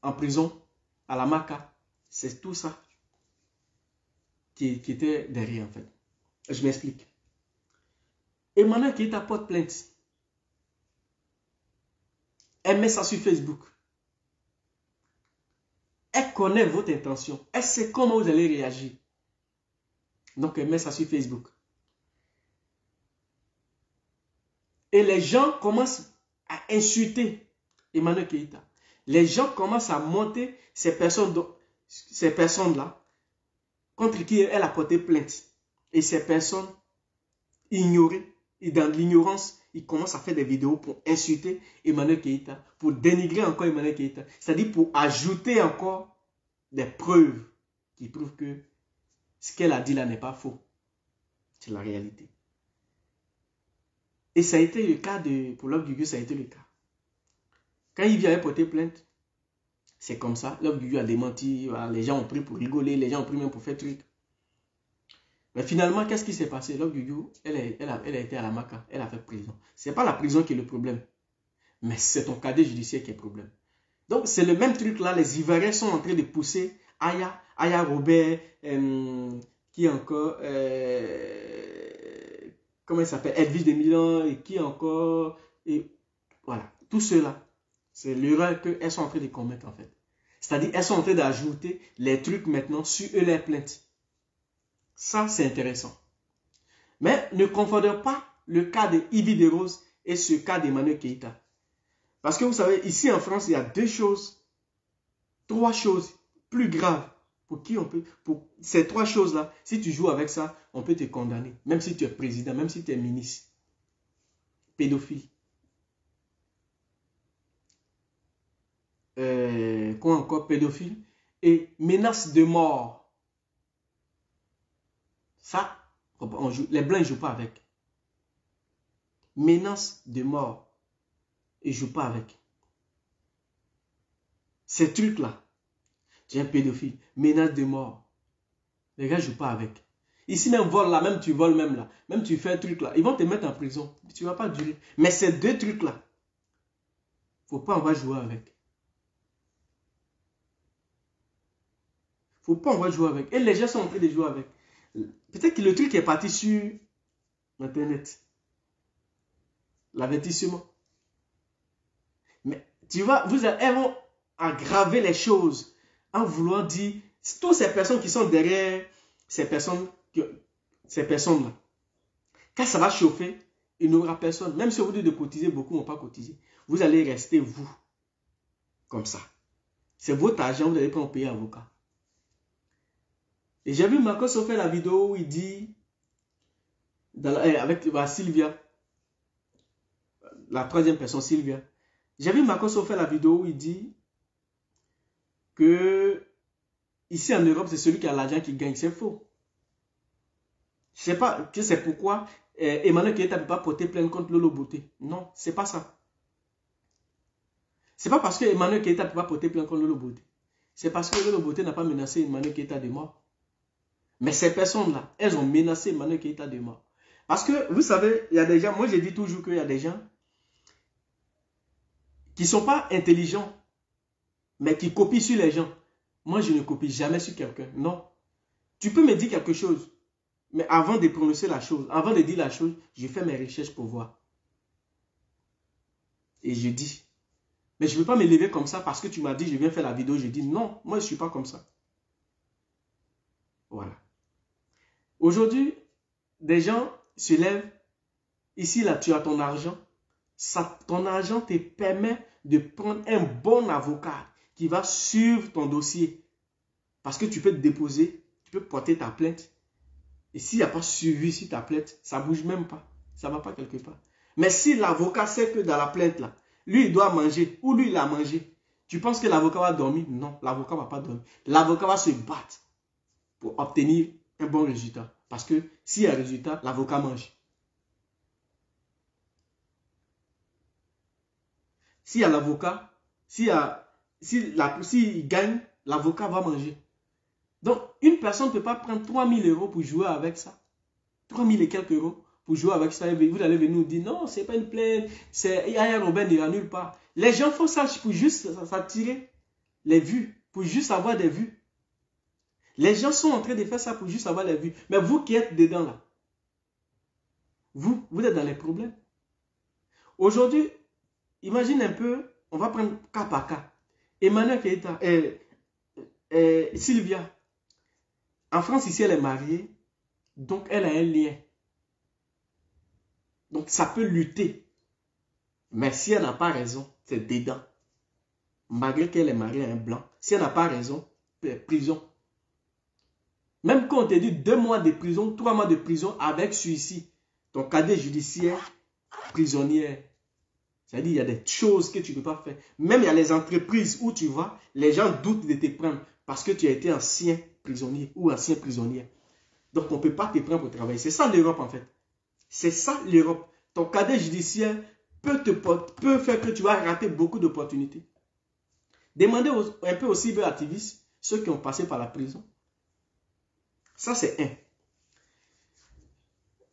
en prison, à la Maca, c'est tout ça qui était derrière en fait. Je m'explique. Emmanuel Keïta porte plainte. Elle met ça sur Facebook. Elle connaît votre intention. Elle sait comment vous allez réagir. Donc elle met ça sur Facebook. Et les gens commencent à insulter Emmanuel Keïta. Les gens commencent à monter ces personnes-là contre qui elle a porté plainte. Et ces personnes ignorées, et dans l'ignorance, ils commencent à faire des vidéos pour insulter Emmanuel Keïta, pour dénigrer encore Emmanuel Keïta. C'est-à-dire pour ajouter encore des preuves qui prouvent que ce qu'elle a dit là n'est pas faux. C'est la réalité. Et ça a été le cas pour Love Youyou, ça a été le cas. Quand Yves avait porté plainte, c'est comme ça. Love Youyou a démenti, voilà, les gens ont pris pour rigoler, les gens ont pris même pour faire truc. Mais finalement, qu'est-ce qui s'est passé? Love Youyou, elle a été à la Maca, elle a fait prison. Ce n'est pas la prison qui est le problème, mais c'est ton casier judiciaire qui est le problème. Donc c'est le même truc là, les Ivoiriens sont en train de pousser Aya Robert, qui encore, comment il s'appelle, Elvis de Milan, et qui encore, et voilà, tout cela, c'est l'erreur qu'elles sont en train de commettre en fait. C'est-à-dire, elles sont en train d'ajouter les trucs maintenant sur eux, les plaintes. Ça, c'est intéressant. Mais ne confondez pas le cas de Ibi de Rose et ce cas d'Emmanuel Keïta. Parce que vous savez, ici en France, il y a trois choses plus graves pour qui on peut, pour ces trois choses-là, si tu joues avec ça, on peut te condamner. Même si tu es président, même si tu es ministre. Pédophile. Quoi encore? Pédophile. Et menace de mort. Ça, les Blancs ne jouent pas avec. Menace de mort. Ils ne jouent pas avec. Ces trucs-là, tu es un pédophile, menace de mort. Les gars ne jouent pas avec. Ici même, vol là, même tu voles même là, même tu fais un truc là, ils vont te mettre en prison. Tu ne vas pas durer. Mais ces deux trucs-là, il ne faut pas en va jouer avec. Il ne faut pas en va jouer avec. Et les gens sont en train de jouer avec. Peut-être que le truc est parti sur Internet. L'avertissement. Mais tu vois, elles vont aggraver les choses en voulant dire, toutes ces personnes qui sont derrière ces personnes-là, quand ça va chauffer, il n'y aura personne. Même si vous dites de cotiser, beaucoup ne vont pas cotiser. Vous allez rester vous. Comme ça. C'est votre argent, vous allez pas en payer avocat. Et j'ai vu Marcos faire la vidéo où il dit, avec Sylvia, la troisième personne, Sylvia. J'ai vu Marcos faire la vidéo où il dit que ici en Europe, c'est celui qui a l'argent qui gagne. C'est faux. Je ne sais pas que c'est pourquoi Emmanuel Keïta ne peut pas porter plainte contre Lolo Beauté. Non, c'est pas ça. C'est pas parce que Emmanuel Keïta ne peut pas porter plainte contre Lolo Beauté. C'est parce que Lolo Beauté n'a pas menacé Emmanuel Keïta de mort. Mais ces personnes-là, elles ont menacé Emmanuel Keïta de mort. Parce que, vous savez, il y a des gens, moi je dis toujours qu'il y a des gens qui ne sont pas intelligents, mais qui copient sur les gens. Moi, je ne copie jamais sur quelqu'un. Non. Tu peux me dire quelque chose, mais avant de prononcer la chose, avant de dire la chose, je fais mes recherches pour voir. Et je dis. Mais je ne veux pas me lever comme ça parce que tu m'as dit, je viens faire la vidéo. Je dis non, moi je ne suis pas comme ça. Voilà. Aujourd'hui, des gens se lèvent. Ici, là, tu as ton argent. Ton argent te permet de prendre un bon avocat qui va suivre ton dossier. Parce que tu peux te déposer, tu peux porter ta plainte. Et s'il n'y a pas suivi sur ta plainte, ça ne bouge même pas. Ça ne va pas quelque part. Mais si l'avocat sait que dans la plainte, là, lui, il doit manger, ou lui, il a mangé, tu penses que l'avocat va dormir? Non, l'avocat ne va pas dormir. L'avocat va se battre pour obtenir un bon résultat. Parce que s'il y a un résultat, l'avocat mange. S'il y a l'avocat, s'il gagne, l'avocat va manger. Donc, une personne ne peut pas prendre 3 000 € pour jouer avec ça. 3000 et quelques euros pour jouer avec ça. Vous allez venir nous dire, non, c'est pas une plainte, Aya Robin n'ira nulle part. Les gens font ça pour juste s'attirer les vues, pour juste avoir des vues. Les gens sont en train de faire ça pour juste avoir les vues. Mais vous qui êtes dedans là, vous êtes dans les problèmes. Aujourd'hui, imagine un peu, on va prendre cas par cas. Emmanuel Keita, Sylvia. En France, ici, elle est mariée. Donc, elle a un lien. Donc, ça peut lutter. Mais si elle n'a pas raison, c'est dedans. Malgré qu'elle est mariée à un blanc. Si elle n'a pas raison, prison. Même quand on te dit 2 mois de prison, 3 mois de prison avec suicide, ton cadet judiciaire, prisonnière. C'est-à-dire, il y a des choses que tu ne peux pas faire. Même il y a les entreprises où tu vas, les gens doutent de te prendre parce que tu as été ancien prisonnier ou ancien prisonnière. Donc, on ne peut pas te prendre pour travailler. C'est ça l'Europe, en fait. C'est ça l'Europe. Ton cadet judiciaire peut faire que tu vas rater beaucoup d'opportunités. Demandez un peu aux cyberactivistes, ceux qui ont passé par la prison. Ça, c'est un.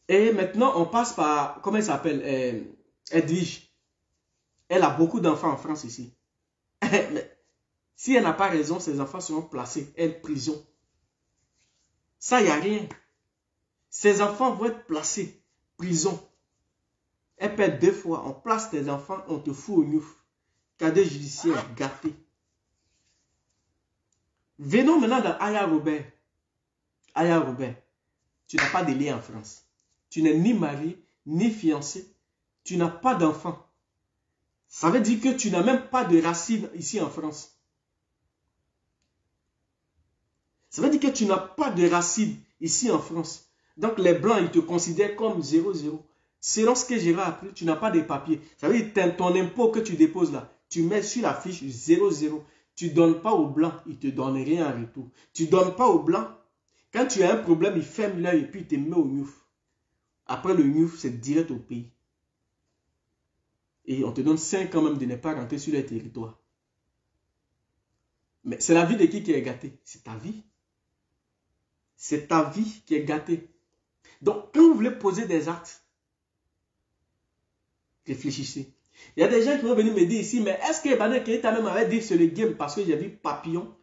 Et maintenant, on passe par, comment elle s'appelle, Edwige. Elle a beaucoup d'enfants en France ici. Mais si elle n'a pas raison, ses enfants seront placés, elle, prison. Ça, il n'y a rien. Ses enfants vont être placés, prison. Elle perd 2 fois. On place tes enfants, on te fout au gnouf. Cadet judiciaire gâté. Venons maintenant dans Aya Robert. Aya Robert, tu n'as pas de lien en France. Tu n'es ni marié, ni fiancé. Tu n'as pas d'enfant. Ça veut dire que tu n'as même pas de racines ici en France. Ça veut dire que tu n'as pas de racines ici en France. Donc les Blancs, ils te considèrent comme 0-0. Selon ce que j'ai appris, tu n'as pas de papiers. Ça veut dire ton impôt que tu déposes là, tu mets sur la fiche 0-0. Tu ne donnes pas aux Blancs, ils ne te donnent rien en retour. Tu ne donnes pas aux Blancs. Quand tu as un problème, ils ferment l'œil et puis ils te mettent au gnouf. Après le gnouf, c'est direct au pays. Et on te donne 5 ans même de ne pas rentrer sur les territoires. Mais c'est la vie de qui est gâtée? C'est ta vie. C'est ta vie qui est gâtée. Donc, quand vous voulez poser des actes, réfléchissez. Il y a des gens qui vont venir me dire ici, mais est-ce que Emmanuel Keita même avait dit sur le game parce que j'ai vu Papillon,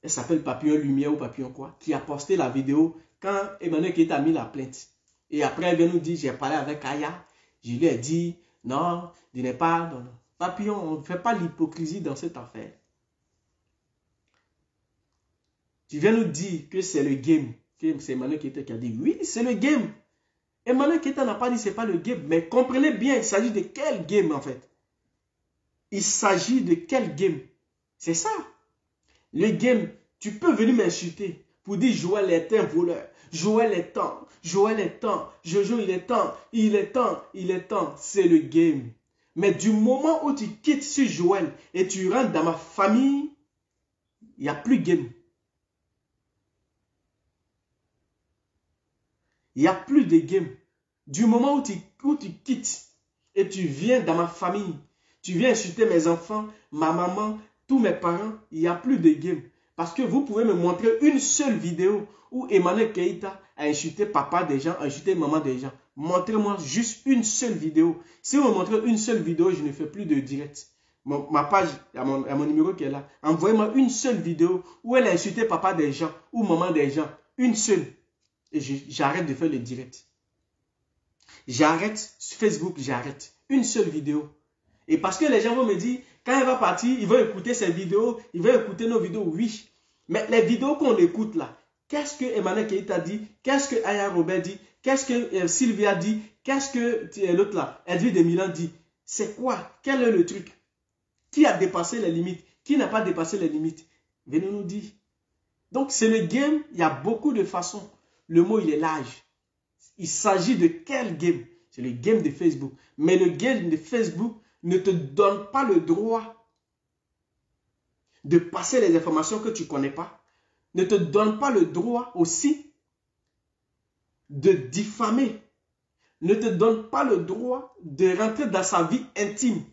elle s'appelle Papillon Lumière ou Papillon quoi, qui a posté la vidéo quand Emmanuel Keita a mis la plainte. Et après, elle vient nous dire, j'ai parlé avec Aya, je lui ai dit, non, je n'ai pas, non. Papillon, on ne fait pas l'hypocrisie dans cette affaire. Tu viens nous dire que c'est le game, que c'est Emmanuel Keita qui a dit, oui, c'est le game. Emmanuel Keita n'a pas dit que ce n'est pas le game, mais comprenez bien, il s'agit de quel game en fait? Il s'agit de quel game? C'est ça. Le game, tu peux venir m'insulter pour dire Joël est un voleur, Joël est temps, Joël est temps, Jojo il est temps, il est temps, il est temps. C'est le game. Mais du moment où tu quittes sur Joël et tu rentres dans ma famille, il n'y a plus game. Il n'y a plus de game. Du moment où tu quittes et tu viens dans ma famille, tu viens insulter mes enfants, ma maman, tous mes parents, il n'y a plus de game. Parce que vous pouvez me montrer une seule vidéo où Emmanuel Keita a insulté papa des gens, a insulté maman des gens. Montrez-moi juste une seule vidéo. Si vous me montrez une seule vidéo, je ne fais plus de direct. Ma page, il y a mon numéro qui est là. Envoyez-moi une seule vidéo où elle a insulté papa des gens ou maman des gens. Une seule. Et j'arrête de faire le direct. J'arrête. Sur Facebook, j'arrête. Une seule vidéo. Et parce que les gens vont me dire, quand elle va partir, ils vont écouter ces vidéos, ils vont écouter nos vidéos, oui. Mais les vidéos qu'on écoute là, qu'est-ce que Emmanuel Keita dit? Qu'est-ce que Aya Robert dit? Qu'est-ce que Sylvia dit? Qu'est-ce que l'autre là, Edwige de Milan dit? C'est quoi? Quel est le truc? Qui a dépassé les limites? Qui n'a pas dépassé les limites? Venez nous dire. Donc c'est le game, il y a beaucoup de façons. Le mot il est large. Il s'agit de quel game? C'est le game de Facebook. Mais le game de Facebook ne te donne pas le droit de passer les informations que tu ne connais pas. Ne te donne pas le droit aussi de diffamer. Ne te donne pas le droit de rentrer dans sa vie intime.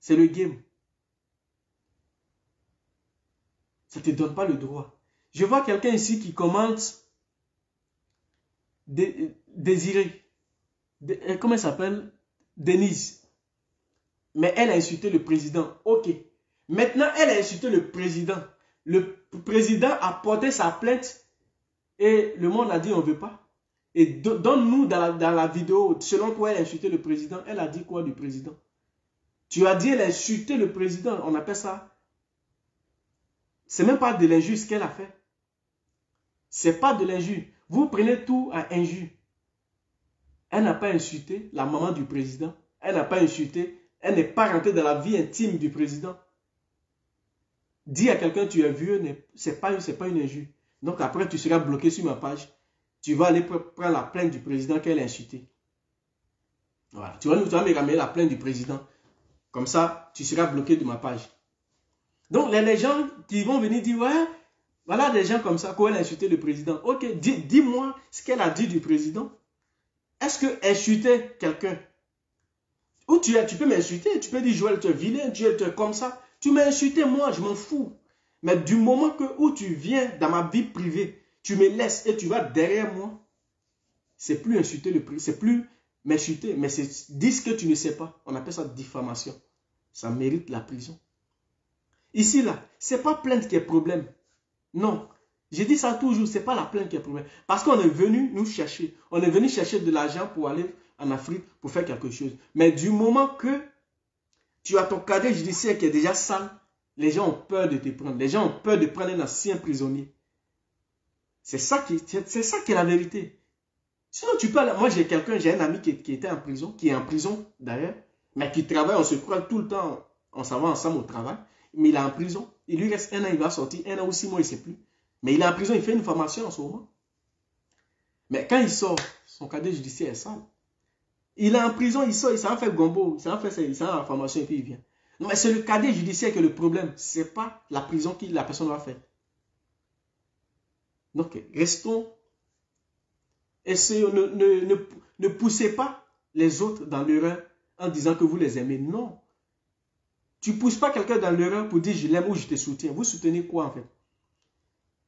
C'est le game. Ça ne te donne pas le droit. Je vois quelqu'un ici qui commente Désirée. Comment elle s'appelle? Denise. Mais elle a insulté le président. Ok. Maintenant, elle a insulté le président. Le président a porté sa plainte et le monde a dit on ne veut pas. Et donne-nous dans la vidéo, selon toi, elle a insulté le président. Elle a dit quoi du président? Tu as dit elle a insulté le président. On appelle ça. C'est même pas de l'injure ce qu'elle a fait. C'est pas de l'injure. Vous prenez tout à injure. Elle n'a pas insulté la maman du président. Elle n'a pas insulté. Elle n'est pas rentrée dans la vie intime du président. Dis à quelqu'un tu es vieux, ce n'est pas une injure. Donc après, tu seras bloqué sur ma page. Tu vas aller prendre la plainte du président qu'elle a insulté. Voilà. Tu vas me ramener la plainte du président. Comme ça, tu seras bloqué de ma page. Donc, les gens qui vont venir dire, ouais, voilà des gens comme ça, quand elle a insulté le président. Ok, dis-moi ce qu'elle a dit du président. Est-ce que insulter quelqu'un, ou tu peux m'insulter, tu peux dire, Joël, tu es vilain, tu es comme ça. Tu m'as insulté, moi, je m'en fous. Mais du moment où tu viens dans ma vie privée, tu me laisses et tu vas derrière moi, c'est plus insulter le président, c'est plus m'insulter, mais c'est dire ce que tu ne sais pas. On appelle ça diffamation. Ça mérite la prison. Ici, là, ce n'est pas plainte qui est problème. Non. J'ai dit ça toujours, ce n'est pas la plainte qui est problème. Parce qu'on est venu nous chercher. On est venu chercher de l'argent pour aller en Afrique, pour faire quelque chose. Mais du moment que tu as ton casier judiciaire qui est déjà sale, les gens ont peur de te prendre. Les gens ont peur de prendre un ancien prisonnier. C'est ça qui est la vérité. Sinon, tu peux aller. Moi, j'ai un ami qui était en prison, qui est en prison d'ailleurs, mais qui travaille, on se croit tout le temps, on s'en va ensemble au travail, mais il est en prison. Il lui reste 1 an, il va sortir, 1 an ou 6 mois, il ne sait plus. Mais il est en prison, il fait une formation en ce moment. Mais quand il sort, son casier judiciaire est sale. Il est en prison, il sort, il s'en fait gombo, il s'en fait la formation et puis il vient. Non, mais c'est le casier judiciaire qui est le problème. Ce n'est pas la prison que la personne va faire. Donc, restons. Essayons, ne poussez pas les autres dans l'erreur en disant que vous les aimez. Non. Tu ne pousses pas quelqu'un dans l'erreur pour dire je l'aime ou je te soutiens. Vous soutenez quoi en fait?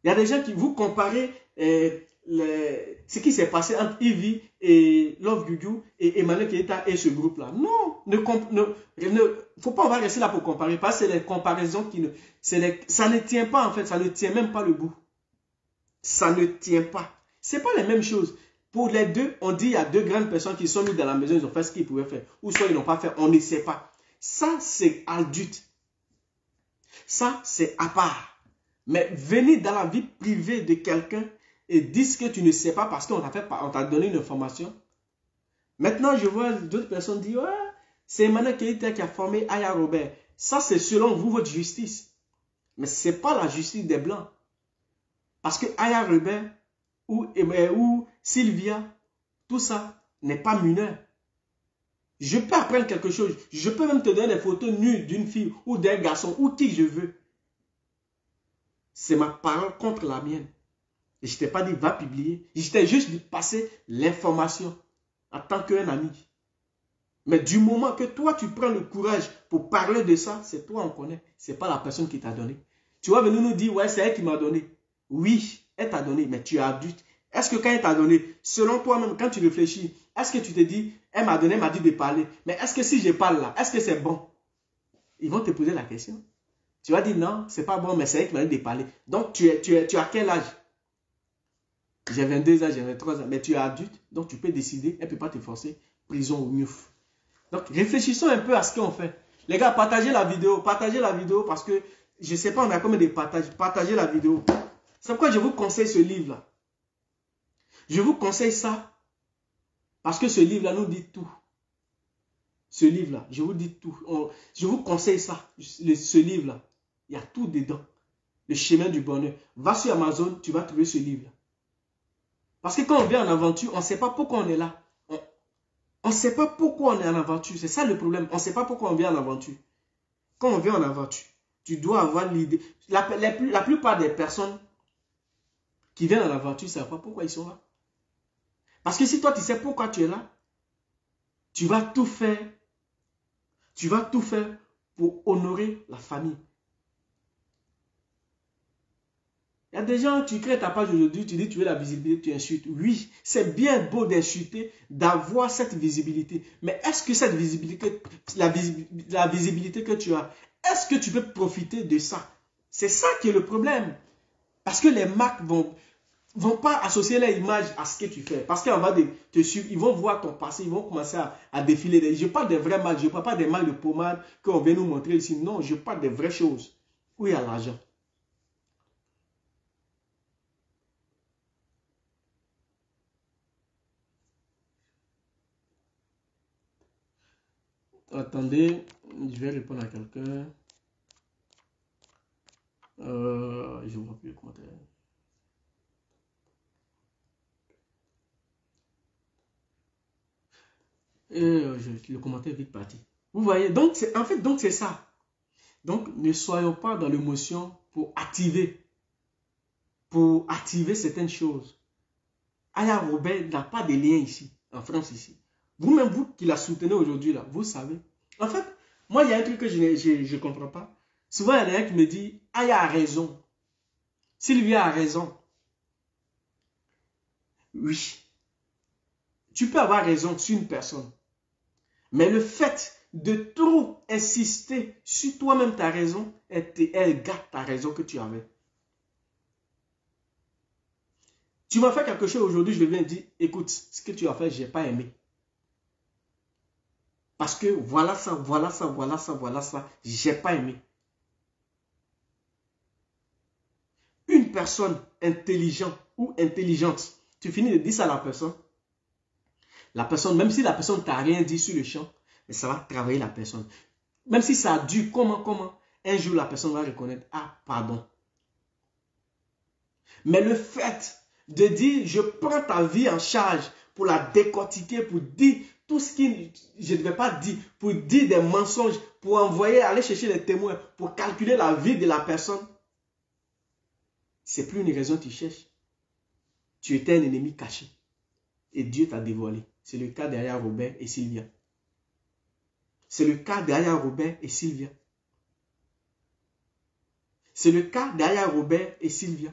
Il y a des gens qui vous comparez ce qui s'est passé entre Ivy et Love Gugu et Emmanuel Keita et ce groupe-là. Non, faut pas, on va rester là pour comparer, parce que c'est les comparaisons ça ne tient pas en fait, ça ne tient même pas le bout. Ça ne tient pas. C'est pas les mêmes choses. Pour les deux, on dit il y a 2 grandes personnes qui sont mises dans la maison, ils ont fait ce qu'ils pouvaient faire. Ou soit ils n'ont pas fait, on ne sait pas. Ça, c'est adulte. Ça, c'est à part. Mais venir dans la vie privée de quelqu'un et dire ce que tu ne sais pas parce qu'on t'a donné une information. Maintenant, je vois d'autres personnes dire, ouais, c'est Emmanuel Keita qui a formé Aya Robert. Ça, c'est selon vous, votre justice. Mais ce n'est pas la justice des Blancs. Parce que Aya Robert ou Sylvia, tout ça n'est pas mineur. Je peux apprendre quelque chose. Je peux même te donner des photos nues d'une fille ou d'un garçon ou qui je veux. C'est ma parole contre la mienne. Et je ne t'ai pas dit va publier. Je t'ai juste dit passer l'information en tant qu'un ami. Mais du moment que toi tu prends le courage pour parler de ça, c'est toi on connaît. Ce n'est pas la personne qui t'a donné. Tu vas venir nous dire ouais c'est elle qui m'a donné. Oui, elle t'a donné, mais tu es adulte. Est-ce que quand elle t'a donné, selon toi-même, quand tu réfléchis, est-ce que tu te dis, elle m'a donné, elle m'a dit de parler, mais est-ce que si je parle là, est-ce que c'est bon? Ils vont te poser la question. Tu vas dire non, c'est pas bon, mais c'est elle qui m'a dit de parler. Donc tu as quel âge? J'ai 22 ans, j'ai 23 ans, mais tu es adulte, donc tu peux décider, elle ne peut pas te forcer, prison ou miouf. Donc réfléchissons un peu à ce qu'on fait. Les gars, partagez la vidéo parce que je ne sais pas on a combien de partages. Partagez la vidéo. C'est pourquoi je vous conseille ce livre-là. Je vous conseille ça parce que ce livre-là nous dit tout. Ce livre-là, je vous dis tout. Je vous conseille ça, ce livre-là. Il y a tout dedans. Le chemin du bonheur. Va sur Amazon, tu vas trouver ce livre-là. Parce que quand on vient en aventure, on ne sait pas pourquoi on est là. On ne sait pas pourquoi on est en aventure. C'est ça le problème. On ne sait pas pourquoi on vient en aventure. Quand on vient en aventure, tu dois avoir l'idée. La plupart des personnes qui viennent en aventure ne savent pas pourquoi ils sont là. Parce que si toi, tu sais pourquoi tu es là, tu vas tout faire. Tu vas tout faire pour honorer la famille. Il y a des gens, tu crées ta page aujourd'hui, tu dis tu veux la visibilité, tu insultes. Oui, c'est bien beau d'insulter, d'avoir cette visibilité. Mais est-ce que cette visibilité, la visibilité que tu as, est-ce que tu peux profiter de ça? C'est ça qui est le problème. Parce que les marques vont pas associer leur image à ce que tu fais. Parce qu'en va te suivre, ils vont voir ton passé, ils vont commencer à défiler. Je parle des vraies marques, je ne parle pas des marques de pommade qu'on vient nous montrer ici. Non, je parle des vraies choses. Où il y a l'argent. Attendez, je vais répondre à quelqu'un. Je ne vois plus le commentaire. Le commentaire est vite parti. Vous voyez, donc en fait, c'est ça. Donc, ne soyons pas dans l'émotion pour activer certaines choses. Aya Robert n'a pas de lien ici, en France ici. Vous-même, vous qui la soutenez aujourd'hui, là, vous savez. En fait, moi, il y a un truc que je ne comprends pas. Souvent, il y en a un qui me dit, Aya a raison. Sylvia a raison. Oui. Tu peux avoir raison sur une personne. Mais le fait de trop insister sur toi-même ta raison, elle gâte ta raison que tu avais. Tu m'as fait quelque chose aujourd'hui, je viens dire, écoute, ce que tu as fait, je n'ai pas aimé. Parce que voilà ça, voilà ça, voilà ça, voilà ça, je n'ai pas aimé. Une personne intelligente ou intelligente, tu finis de dire ça à la personne, même si la personne ne t'a rien dit sur le champ, mais ça va travailler la personne. Même si ça a dû, comment, un jour la personne va reconnaître, ah, pardon. Mais le fait de dire, je prends ta vie en charge pour la décortiquer, pour dire tout ce que je ne vais pas dire, pour dire des mensonges, pour envoyer, aller chercher les témoins, pour calculer la vie de la personne, c'est plus une raison que tu cherches. Tu étais un ennemi caché. Et Dieu t'a dévoilé. C'est le cas d'Aya Robert et Sylvia. C'est le cas d'Aya Robert et Sylvia. C'est le cas d'Aya Robert et Sylvia.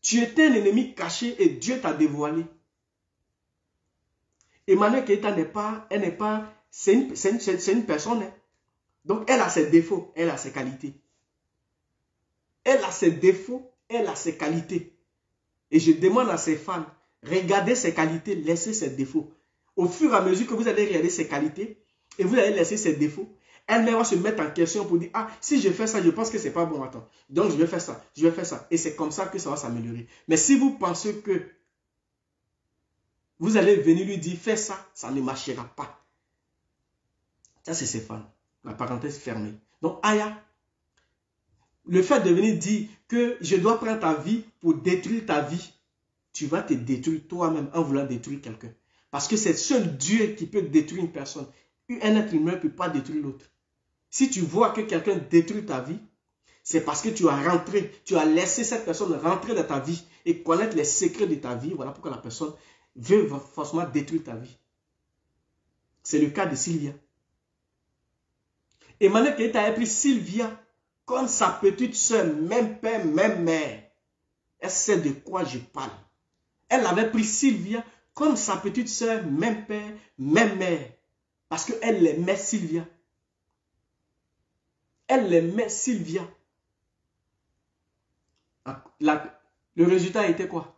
Tu étais un ennemi caché et Dieu t'a dévoilé. Emmanuel Keita c'est une personne. Hein. Donc elle a ses défauts, elle a ses qualités. Elle a ses défauts, elle a ses qualités. Et je demande à ses fans, regardez ses qualités, laissez ses défauts. Au fur et à mesure que vous allez regarder ses qualités et vous allez laisser ses défauts, elle-même va se mettre en question pour dire, ah, si je fais ça, je pense que c'est pas bon, attends. Donc je vais faire ça, je vais faire ça. Et c'est comme ça que ça va s'améliorer. Mais si vous pensez que vous allez venir lui dire, fais ça, ça ne marchera pas. Ça, c'est ses fans. La parenthèse fermée. Donc, Aya, le fait de venir dire que je dois prendre ta vie pour détruire ta vie, tu vas te détruire toi-même en voulant détruire quelqu'un. Parce que c'est seul Dieu qui peut détruire une personne. Un être humain ne peut pas détruire l'autre. Si tu vois que quelqu'un détruit ta vie, c'est parce que tu as laissé cette personne rentrer dans ta vie et connaître les secrets de ta vie. Voilà pourquoi la personne veut forcément détruire ta vie. C'est le cas de Sylvia. Emmanuel Keita a pris Sylvia comme sa petite soeur, même père, même mère. Elle sait de quoi je parle. Elle avait pris Sylvia comme sa petite soeur, même père, même mère. Parce qu'elle aimait Sylvia. Elle aimait Sylvia. Le résultat était quoi?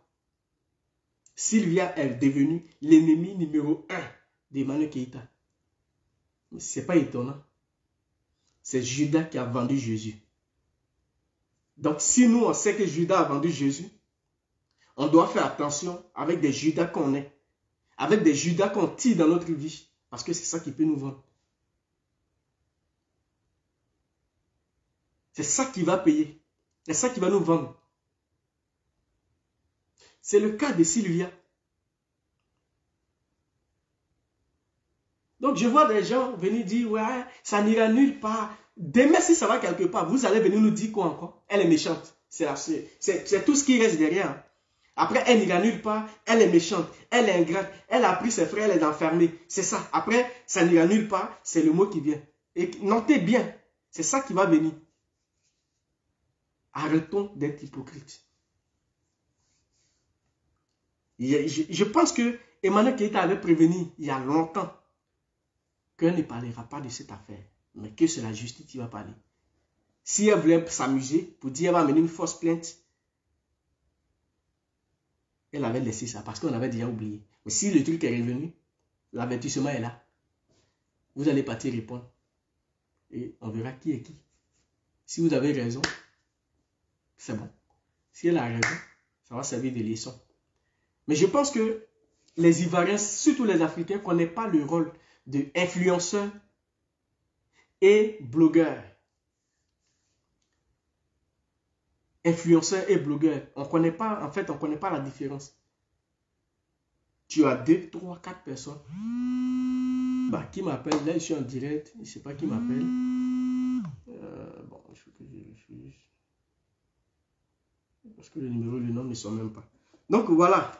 Sylvia est devenue l'ennemi numéro 1 d'Emmanuel Keita. Mais ce n'est pas étonnant. C'est Judas qui a vendu Jésus. Donc si nous on sait que Judas a vendu Jésus, on doit faire attention avec des Judas qu'on est. Avec des Judas qu'on tire dans notre vie. Parce que c'est ça qui peut nous vendre. C'est ça qui va payer. C'est ça qui va nous vendre. C'est le cas de Sylvia. Donc je vois des gens venir dire, ouais, ça n'ira nulle part. Demain, si ça va quelque part, vous allez venir nous dire quoi encore? Elle est méchante. C'est tout ce qui reste derrière. Après, elle n'ira nulle part, elle est méchante, elle est ingrate, elle a pris ses frères, elle est enfermée. C'est ça. Après, ça n'ira nulle part, c'est le mot qui vient. Et notez bien, c'est ça qui va venir. Arrêtons d'être hypocrites. Je pense que Emmanuel Keïta avait prévenu il y a longtemps qu'elle ne parlera pas de cette affaire, mais que c'est la justice qui va parler. Si elle voulait s'amuser pour dire qu'elle va mener une fausse plainte, elle avait laissé ça parce qu'on avait déjà oublié. Mais si le truc est revenu, l'avertissement est là. Vous allez partir répondre. Et on verra qui est qui. Si vous avez raison, c'est bon. Si elle a raison, ça va servir de leçon. Mais je pense que les Ivoiriens, surtout les Africains, ne connaissent pas le rôle d'influenceurs et blogueurs. Influenceurs et blogueurs. On connaît pas, en fait, on ne connaît pas la différence. Tu as 2, 3, 4 personnes. Bah, qui m'appelle? Là, je suis en direct. Je ne sais pas qui m'appelle. Bon, il faut que je refuse. Parce que le numéro et le nom ne sont même pas. Donc, voilà.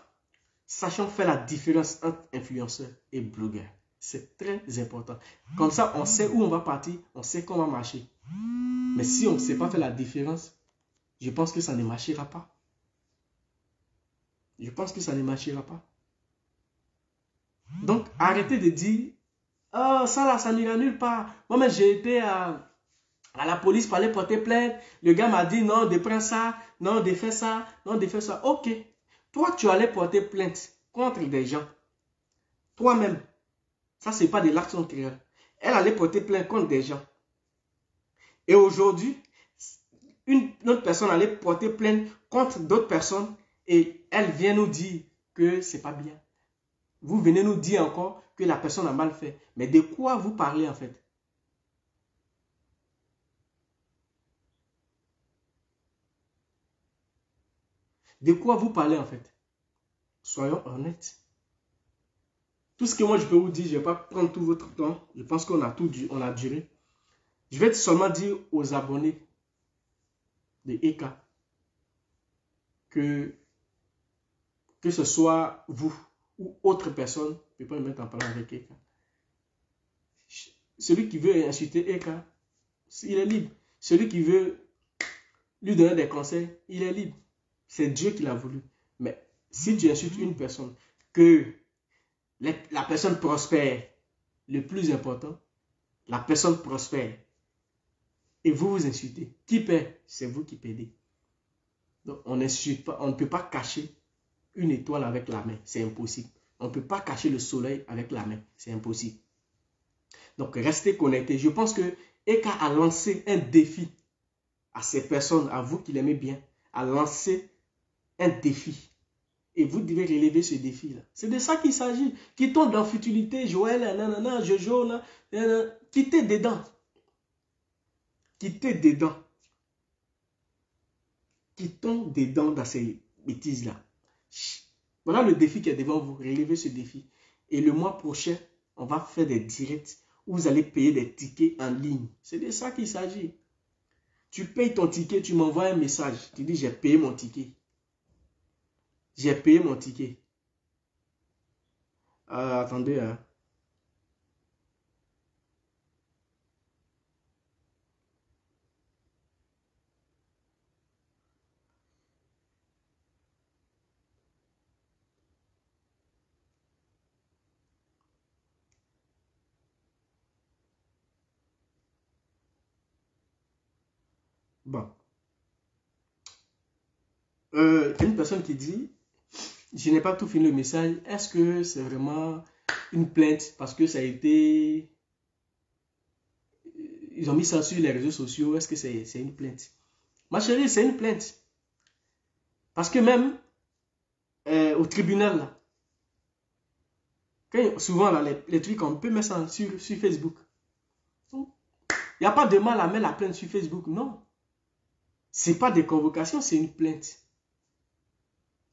Sachons faire la différence entre influenceurs et blogueurs. C'est très important. Comme ça, on sait où on va partir. On sait comment marcher. Mais si on ne sait pas faire la différence, je pense que ça ne marchera pas. Je pense que ça ne marchera pas. Donc, arrêtez de dire, oh, ça là, ça n'ira nulle part. Moi-même, j'ai été à la police pour aller porter plainte. Le gars m'a dit, non, de prendre ça, non, de faire ça, non, de faire ça. Ok. Toi, tu allais porter plainte contre des gens. Toi-même. Ça, ce n'est pas de l'action créole. Elle allait porter plainte contre des gens. Et aujourd'hui, une autre personne allait porter plainte contre d'autres personnes et elle vient nous dire que ce n'est pas bien. Vous venez nous dire encore que la personne a mal fait. Mais de quoi vous parlez en fait? De quoi vous parlez en fait? Soyons honnêtes. Tout ce que moi je peux vous dire, je ne vais pas prendre tout votre temps. Je pense qu'on a on a duré. Je vais seulement dire aux abonnés de EKA que ce soit vous ou autre personne, je ne peux pas me mettre en parole avec EKA. Celui qui veut insulter EKA, il est libre. Celui qui veut lui donner des conseils, il est libre. C'est Dieu qui l'a voulu. Mais si tu insultes une personne, que la personne prospère, le plus important, la personne prospère, et vous vous insultez, qui perd? C'est vous qui perdez. Donc on n'insulte pas, on ne peut pas cacher une étoile avec la main, c'est impossible. On ne peut pas cacher le soleil avec la main, c'est impossible. Donc restez connectés. Je pense que Eka a lancé un défi à ces personnes, à vous qui l'aimez bien, a lancé un défi. Et vous devez relever ce défi-là. C'est de ça qu'il s'agit. Qui tombe dans futilité, Joël, nanana, Jojo, nanana, quittez dedans. Quittez dedans. Quittons dedans dans ces bêtises-là. Voilà le défi qui est devant vous. Relevez ce défi. Et le mois prochain, on va faire des directs où vous allez payer des tickets en ligne. C'est de ça qu'il s'agit. Tu payes ton ticket, tu m'envoies un message. Tu dis, j'ai payé mon ticket. J'ai payé mon ticket. Attendez. Hein. Bon. Une personne qui dit, je n'ai pas tout fini le message. Est-ce que c'est vraiment une plainte parce que ça a été... Ils ont mis ça sur les réseaux sociaux. Est-ce que c'est une plainte? Ma chérie, c'est une plainte. Parce que même au tribunal, là, souvent, là, les trucs, on peut mettre ça sur Facebook. Il n'y a pas de mal à mettre la plainte sur Facebook, non. Ce n'est pas des convocations, c'est une plainte.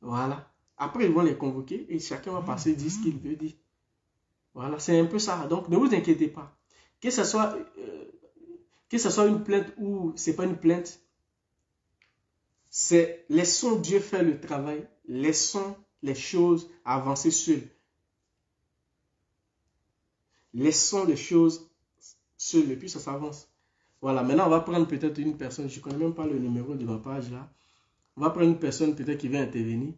Voilà. Après, ils vont les convoquer et chacun va passer dire ce qu'il veut dire. Voilà, c'est un peu ça. Donc, ne vous inquiétez pas. Que ce soit une plainte ou ce n'est pas une plainte, laissons Dieu faire le travail. Laissons les choses avancer seules. Laissons les choses seules et puis ça s'avance. Voilà, maintenant on va prendre peut-être une personne, je ne connais même pas le numéro de ma page là. On va prendre une personne peut-être qui va intervenir.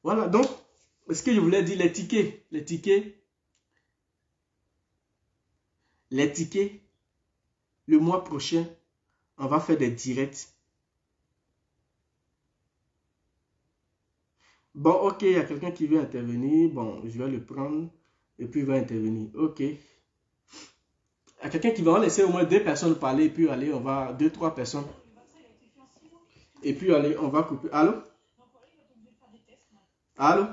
Voilà, donc, ce que je voulais dire, les tickets, le mois prochain, on va faire des directs. Bon, ok, il y a quelqu'un qui veut intervenir. Bon, je vais le prendre et puis il va intervenir. Ok. Il y a quelqu'un qui va laisser au moins 2 personnes parler et puis aller, on va, 2, 3 personnes. Et puis allez, on va couper. Allô? Allô?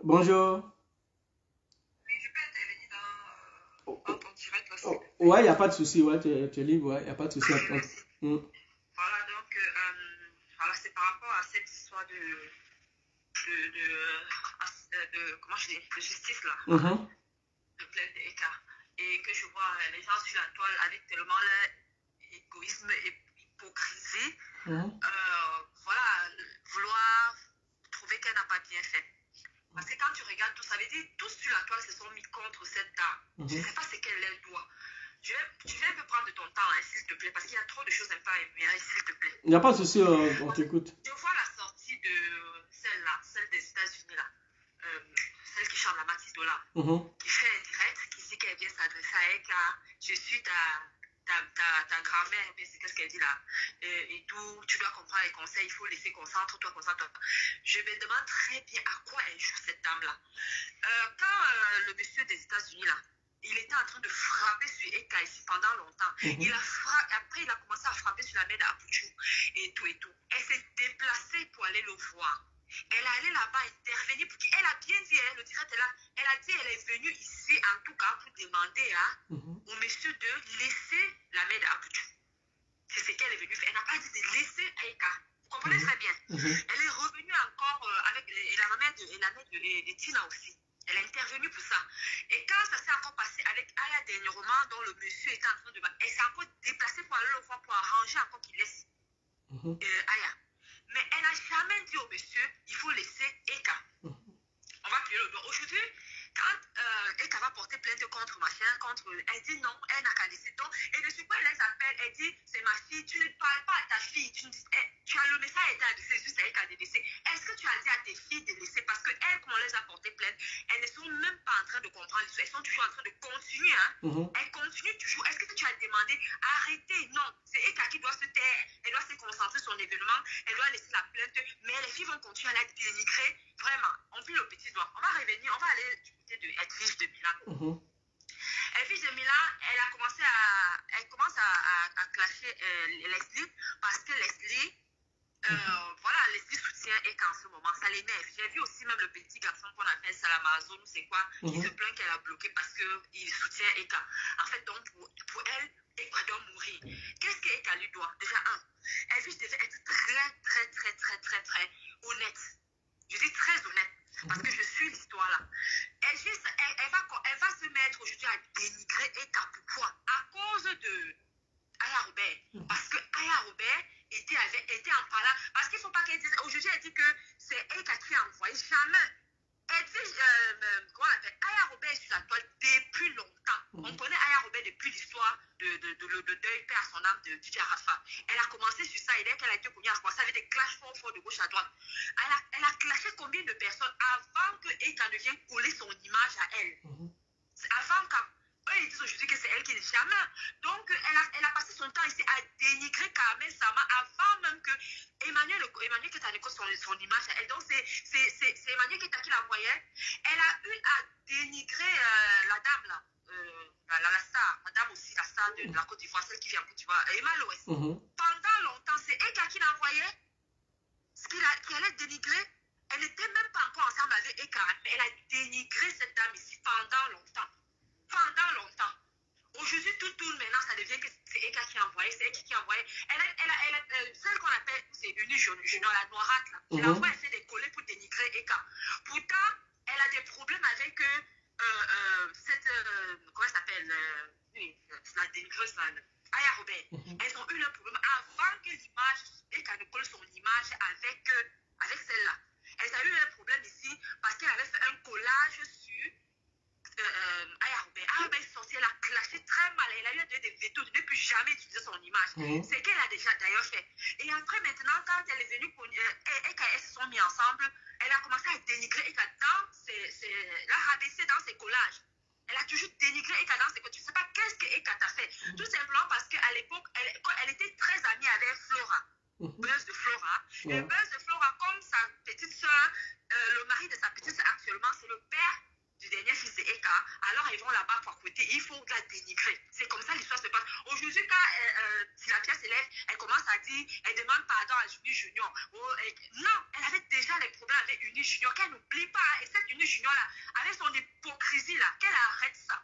Bonjour. Oh, ouais, il n'y a pas de souci. Ouais, tu es libre. Ouais, il n'y a pas de souci. Voilà, donc, voilà, c'est par rapport à cette histoire comment je dis, de justice là, de plainte d'écart. Et que je vois les gens sur la toile avec tellement leur égoïsme et hypocrisie, voilà, vouloir trouver qu'elle n'a pas bien fait. Parce que quand tu regardes tout, ça veut dire tous sur la toile se sont mis contre cette dame. Je ne sais pas ce qu'elle leur doit. Tu vais un peu prendre de ton temps, hein, s'il te plaît, parce qu'il y a trop de choses à pas aimer, hein, s'il te plaît. Il n'y a pas de souci, on t'écoute. Je vois la sortie de celle-là, celle des États-Unis, là, celle qui chante la Mathilde là, qui fait un direct, qui dit qu'elle vient s'adresser à elle, car je suis ta grand-mère, c'est qu'est-ce qu'elle dit là, et tout, tu dois comprendre les conseils, il faut laisser concentre-toi. Je me demande très bien à quoi elle joue cette dame-là. Quand le monsieur des États-Unis là, il était en train de frapper sur Eka ici pendant longtemps. Après, il a commencé à frapper sur la mère d'Apuchou et tout. Elle s'est déplacée pour aller le voir. Elle est allée là-bas intervenir. Elle a bien dit, le direct est là. Elle a dit, elle est venue ici en tout cas pour demander au monsieur de laisser la mère d'Apuchou. C'est ce qu'elle est venue faire. Elle n'a pas dit de laisser Eka. Vous comprenez très bien. Elle est revenue encore avec la mère de Tina aussi. Elle est intervenue pour ça. Et quand ça s'est encore passé avec Aya dernièrement, dont le monsieur était en train de... Elle s'est encore déplacée pour aller le voir, pour arranger encore qu'il laisse Aya. Mais elle n'a jamais dit au monsieur, il faut laisser Eka. On va plier le doigt. Aujourd'hui, quand Eka va porter plainte contre elle dit non, elle n'a qu'à laisser. Donc, et de ce quoi elle les appelle, elle dit, c'est ma fille, tu ne parles pas à ta fille, tu as le message été adressé juste à Eka de laisser. Est-ce que tu as dit à tes filles de laisser? Parce que elles, quand on les a porté plainte, elles ne sont même pas en train de comprendre l'histoire, elles sont toujours en train de continuer. Elles continuent toujours. Est-ce que tu as demandé, arrêtez? Non, c'est Eka qui doit se taire, elle doit se concentrer sur son événement, elle doit laisser la plainte, mais les filles vont continuer à la dénigrer. Vraiment, on plie le petit doigt. On va revenir, on va aller du côté de Edwige de Milan. Edwige de Milan, elle commence à clasher Leslie parce que Leslie, voilà, Leslie soutient Eka en ce moment, ça l'énerve. J'ai vu aussi même le petit garçon qu'on appelle Salamazon, c'est quoi, qui se plaint qu'elle a bloqué parce qu'il soutient Eka. En fait, donc, pour elle, Eka doit mourir. Qu'est-ce que Eka lui doit? Déjà, Edwige devait être très honnête. Je dis très honnête, parce que je suis l'histoire là. Elle va se mettre aujourd'hui à dénigrer Eka. Pourquoi? À cause de Aya Robert. Parce que Aya Robert était en parlant. Parce qu'il ne faut pas qu'elle dise. Aujourd'hui, elle dit que c'est Eka qui a envoyé. Jamais. Elle dit, comment on appelle? Aya Robert est sur la toile depuis longtemps. On connaît Aya Robert depuis l'histoire de deuil, paix à son âme de DJ Rafa. Elle a commencé sur ça. Et dès qu'elle a été connue, elle a commencé avec des clashs forts de gauche à droite. Elle a clashé combien de personnes avant que Eka ne vienne coller son image à elle? Avant qu'eux ils disent aujourd'hui que c'est elle qui n'est jamais. Donc elle a passé son temps ici à dénigrer Carmen Sama avant même que Emmanuel Ketaneko son image à elle. Donc c'est Emmanuel Ketaneko qui la voyait. Elle a eu à dénigrer la dame là. La star, la dame aussi, la star de la Côte d'Ivoire, celle qui vient, tu vois, Emma Loès. Pendant longtemps, c'est Eka qui la voyait. Qui allait dénigrer. Elle n'était même pas encore ensemble avec Eka, mais elle a dénigré cette dame ici pendant longtemps. Aujourd'hui, tout tourne maintenant, ça devient que c'est Eka qui a envoyé, c'est Eka qui a envoyé. Celle qu'on appelle, c'est une junior, la noirate, là. Elle envoie, elle fait des collets pour dénigrer Eka. Pourtant, elle a des problèmes avec comment elle s'appelle, la dénigreuse, Aya Robert. Elles ont eu le problème avant que l'image, Eka ne colle son image avec celle-là. Elles ont eu un problème ici parce qu'elle avait fait un collage sur Aya Robert. Aya Robert est sortie, elle a clashé très mal. Elle a eu des vétos de ne plus jamais utiliser son image. C'est qu'elle a déjà d'ailleurs fait. Et Et après, maintenant, quand elle est venue, et qu'elles se sont mis ensemble, elle a commencé à dénigrer Eka la rabaisser dans ses collages. Elle a toujours dénigré Eka dans ses collages. Tu ne sais pas qu'est-ce que Eka t'a fait. Tout simplement parce qu'à l'époque, elle était très amie avec Flora. Buzz de Flora. Et Buzz de Flora, comme sa petite soeur, le mari de sa petite soeur actuellement, c'est le père du dernier fils de Eka. Alors ils vont là-bas pour côté, il faut la dénigrer. C'est comme ça l'histoire se passe. Aujourd'hui, quand Tilapia s'élève, elle commence à dire, elle demande pardon à Uni Junior. Non, elle avait déjà les problèmes avec Uni Junior, qu'elle n'oublie pas. Et cette Uni Junior là, avec son hypocrisie là, qu'elle arrête ça.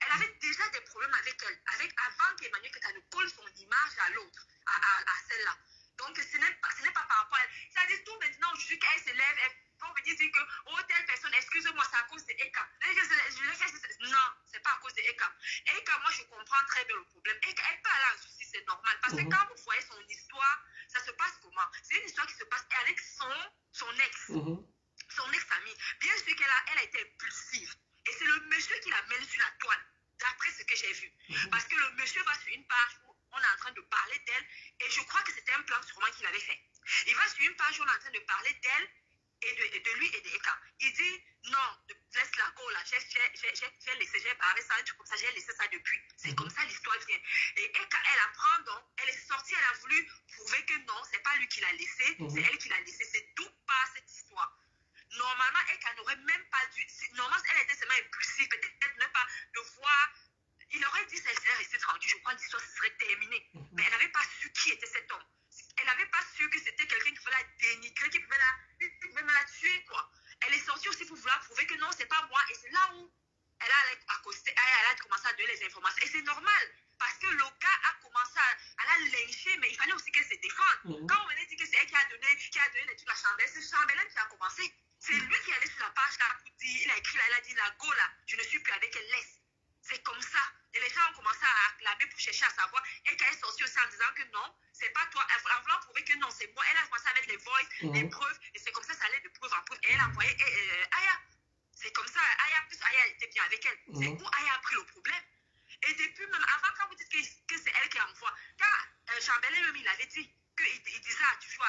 Elle avait déjà des problèmes avec elle, avant qu'Emmanuel Keta ne colle son image à l'autre, à celle-là. Donc ce n'est pas par rapport à elle. C'est-à-dire tout maintenant, aujourd'hui, quand elle s'élève, elle peut venir dire que, oh, telle personne, excusez-moi, c'est à cause de Eka. Non, c'est pas à cause de Eka. Eka, moi, je comprends très bien le problème. Eka, elle peut aller en justice, c'est normal. Parce que quand vous voyez son histoire, ça se passe comment? C'est une histoire qui se passe avec son ex. Son ex-amie. Bien sûr qu'elle a été impulsive. Et c'est le monsieur qui la mène sur la toile, d'après ce que j'ai vu. Parce que le monsieur va sur une page où on est en train de parler d'elle, et je crois que c'était un plan sûrement qu'il avait fait. Il va sur une page où on est en train de parler d'elle, et de lui et de Eka. Il dit, non, laisse la go là, j'ai laissé, j'ai parlé ça, un truc comme ça, j'ai laissé ça depuis. C'est comme ça l'histoire vient. Et Eka, elle apprend donc, elle est sortie, elle a voulu prouver que non, c'est pas lui qui l'a laissé, c'est elle qui l'a laissé, c'est tout par cette histoire. Normalement, Eka n'aurait même pas dû. Normalement, elle était seulement impulsive, peut-être ne pas le voir. Il aurait dit qu'elle serait restée tranquille, je crois que l'histoire serait terminée. Mais elle n'avait pas su qui était cet homme. Elle n'avait pas su que c'était quelqu'un qui pouvait la dénigrer, qui pouvait la tuer, quoi. Elle est sortie aussi pour vouloir prouver que non, c'est pas moi. Et c'est là où elle a commencé à donner les informations. Et c'est normal, parce que le gars a commencé à la lyncher, mais il fallait aussi qu'elle se défende. Quand on venait dire que c'est elle qui a donné les trucs à Chambelle, c'est Chambelle qui a commencé. C'est lui qui est allé sur la page là pour dire, il a écrit là, il a dit la go là, je ne suis plus avec elle, laisse. C'est comme ça. Et les gens ont commencé à acclamer pour chercher à savoir. Et quand elle est sortie aussi en disant que non, c'est pas toi, en voulant prouver que non, c'est moi. Elle a commencé avec les voices, les preuves, et c'est comme ça, ça allait de preuve en preuve. Et elle a envoyé Aya. C'est comme ça, Aya, plus Aya était bien avec elle. C'est où Aya a pris le problème. Et depuis même, avant, quand vous dites que c'est elle qui envoie, quand Chambellet même, il avait dit, il disait toujours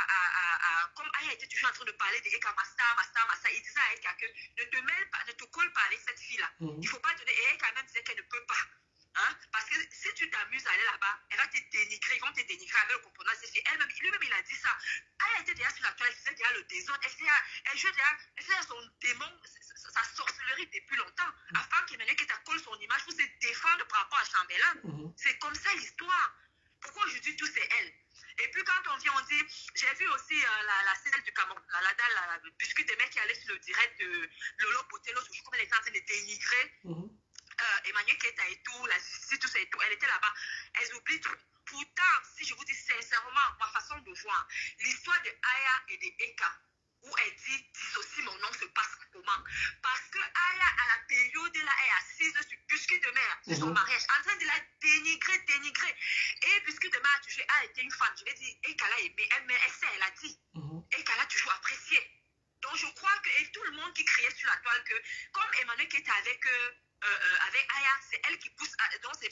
comme Aya était toujours en train de parler de Eka, Massa, il disait à Eka que ne te mêle pas, ne te colle pas avec cette fille-là. Il ne faut pas donner. Et Eka même disait qu'elle ne peut pas. Hein? Parce que si tu t'amuses à aller là-bas, elle va te dénigrer, ils vont te dénigrer avec le component. Lui-même, il a dit ça. Aya était déjà sur la toile, elle faisait déjà le désordre, elle jouait déjà son démon, sa sorcellerie depuis longtemps, afin qu'Emmanuel Keta colle son image pour se défendre par rapport à Chambellan. C'est comme ça l'histoire. Pourquoi aujourd'hui tout c'est elle? Et puis quand on vient, on dit, j'ai vu aussi la scène du Cameroun, la biscuit de mec qui allait sur le direct de Lolo Botello, je crois qu'elle était en train de dénigrer Emmanuel Keta et tout, la justice, tout ça et tout, elle était là-bas, elles oublient tout. Pourtant, si je vous dis sincèrement, ma façon de voir, l'histoire de Aya et de Eka, où elle dit, dissocie mon nom, se passe comment? Parce que Aya, à la période là, elle est assise sur Biscuit de mer, sur son mariage, en train de la dénigrer. Et Biscuit de mer a toujours, elle était une femme, je vais dire, Eka l'a aimé, elle sait, elle a dit. Eka l'a toujours apprécié. Donc je crois que, et tout le monde qui criait sur la toile que, comme Emmanuel qui était avec Aya, c'est elle qui pousse, donc c'est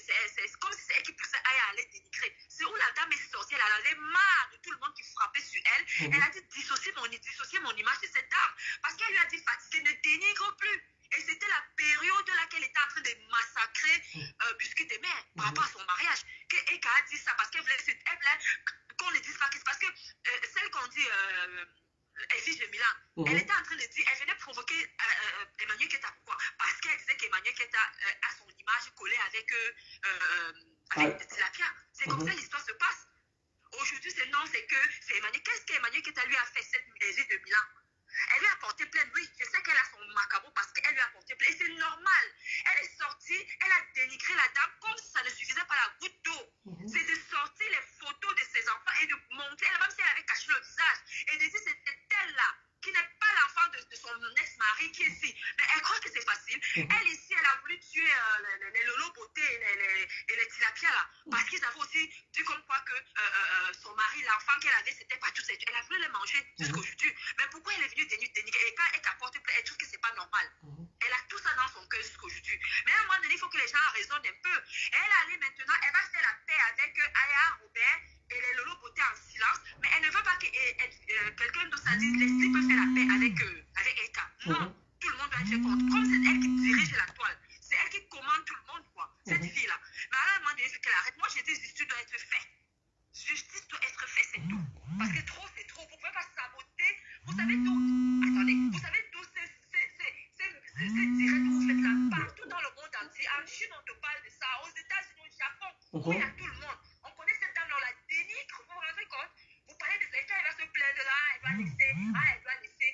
comme si c'est elle qui poussait Aya à aller dénigrer. C'est où la dame est sortie, elle en avait marre de tout le monde qui frappait sur elle. Elle a dit dissocier mon image de cette dame. Parce qu'elle lui a dit fatiguée, ne dénigre plus. Et c'était la période là qu'elle était en train de massacrer Biscuit de mer par rapport à son mariage. Que Eka a dit ça parce qu'elle voulait qu'on ne dise pas que c'est parce que celle qu'on dit. Elvis de Milan, elle était en train de dire, elle venait provoquer Emmanuel Keta. Pourquoi? Parce qu'elle disait qu'Emmanuel Keta a son image collée avec Tilapia. C'est comme ça l'histoire se passe. Aujourd'hui, c'est que c'est Emmanuel. Qu'est-ce qu'Emmanuel Keta lui a fait, cette Elvis de Milan? Elle lui a porté plainte, oui, je sais qu'elle a son macabre parce qu'elle lui a porté plainte. Et c'est normal. Elle est sortie, elle a dénigré la dame comme si ça ne suffisait pas la goutte d'eau. C'est de sortir les photos de ses enfants et de montrer, même si elle avait caché le visage, et de dire c'était elle-là, qui n'est pas l'enfant de son ex-mari qui est ici. Mais elle croit que c'est facile. Elle ici, elle a voulu tuer les Lolo Beauté et les Tilapia là. Parce qu'ils avaient aussi dit comme quoi que son mari, l'enfant qu'elle avait, c'était pas tout ça. Elle a voulu les manger jusqu'aujourd'hui. Mais pourquoi elle est venue dénigrer? Et quand elle apporte plainte, elle trouve que c'est pas normal. la toile. C'est elle qui commande tout le monde, quoi. Cette fille-là. Mais à un moment donné, il faut qu'elle arrête. Moi, j'ai dit, justice doit être faite. Justice doit être faite, c'est tout. Parce que trop, c'est trop. Vous ne pouvez pas saboter. Vous savez tout. Attendez, vous savez tout. C'est direct où vous faites là partout dans le monde entier. En Chine, on te parle de ça. Aux États-Unis, au Japon, où il y a tout le monde. On connaît cette dame, on la dénigre. Vous vous rendez compte? Vous parlez de ça. Elle va se plaindre là. Elle doit laisser. Elle doit laisser.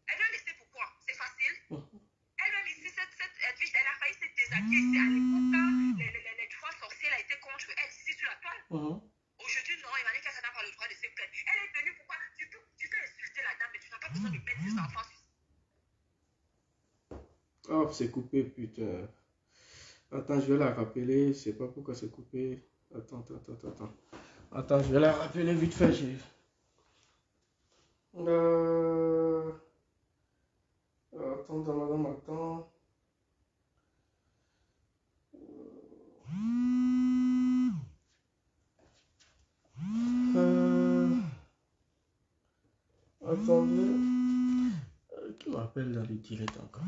Elle doit laisser pourquoi? C'est facile. Elle-même ici, cette Edwige, elle a failli se déshabiller ici à l'époque quand les trois sorcières étaient contre elle ici sur la toile. Aujourd'hui, non, il m'a dit qu'elle n'a pas le droit de se plaindre. Elle est venue pourquoi? Tu peux insulter la dame, mais tu n'as pas besoin de mettre des enfants sur. Oh, c'est coupé, putain. Attends, je vais la rappeler. Je sais pas pourquoi c'est coupé. Attends. Attends, je vais la rappeler vite fait. Attends, madame, attends. Attendez. Qui m'appelle dans les directs encore?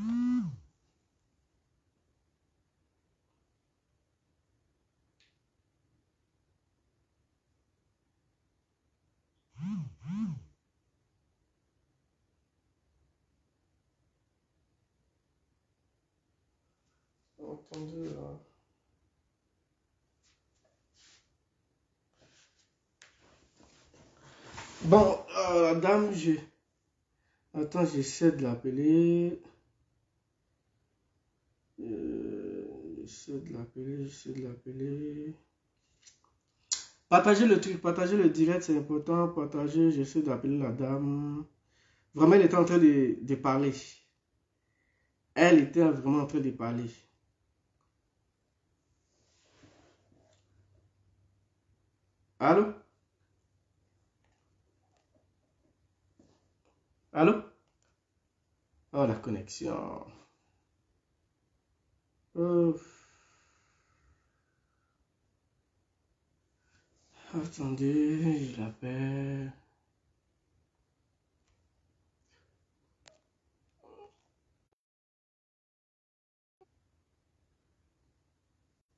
Attendez là. Bon, dame, attends, j'essaie de l'appeler. J'essaie de l'appeler. Partagez le truc, partagez le direct, c'est important. Partagez, j'essaie d'appeler la dame. Vraiment, elle était en train de parler. Elle était vraiment en train de parler. Allô? Allô? Oh, la connexion. Attendez, je l'appelle.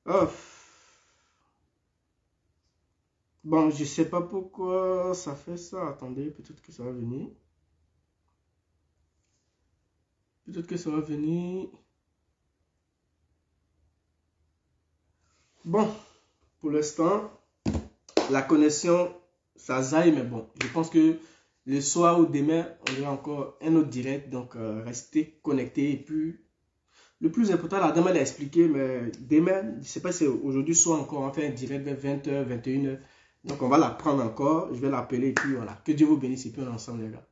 Oh. Bon, je sais pas pourquoi ça fait ça. Attendez, peut-être que ça va venir. Peut-être que ça va venir. Bon, pour l'instant, la connexion, ça zaille, mais bon, je pense que le soir ou demain, on aura encore un autre direct. Donc, restez connectés. Et puis, le plus important, la dame, elle a expliqué, mais demain, je ne sais pas si c'est aujourd'hui, soit encore, on fait un direct vers 20h, 21h. Donc, on va la prendre encore. Je vais l'appeler et puis voilà. Que Dieu vous bénisse et puis on est ensemble, les gars.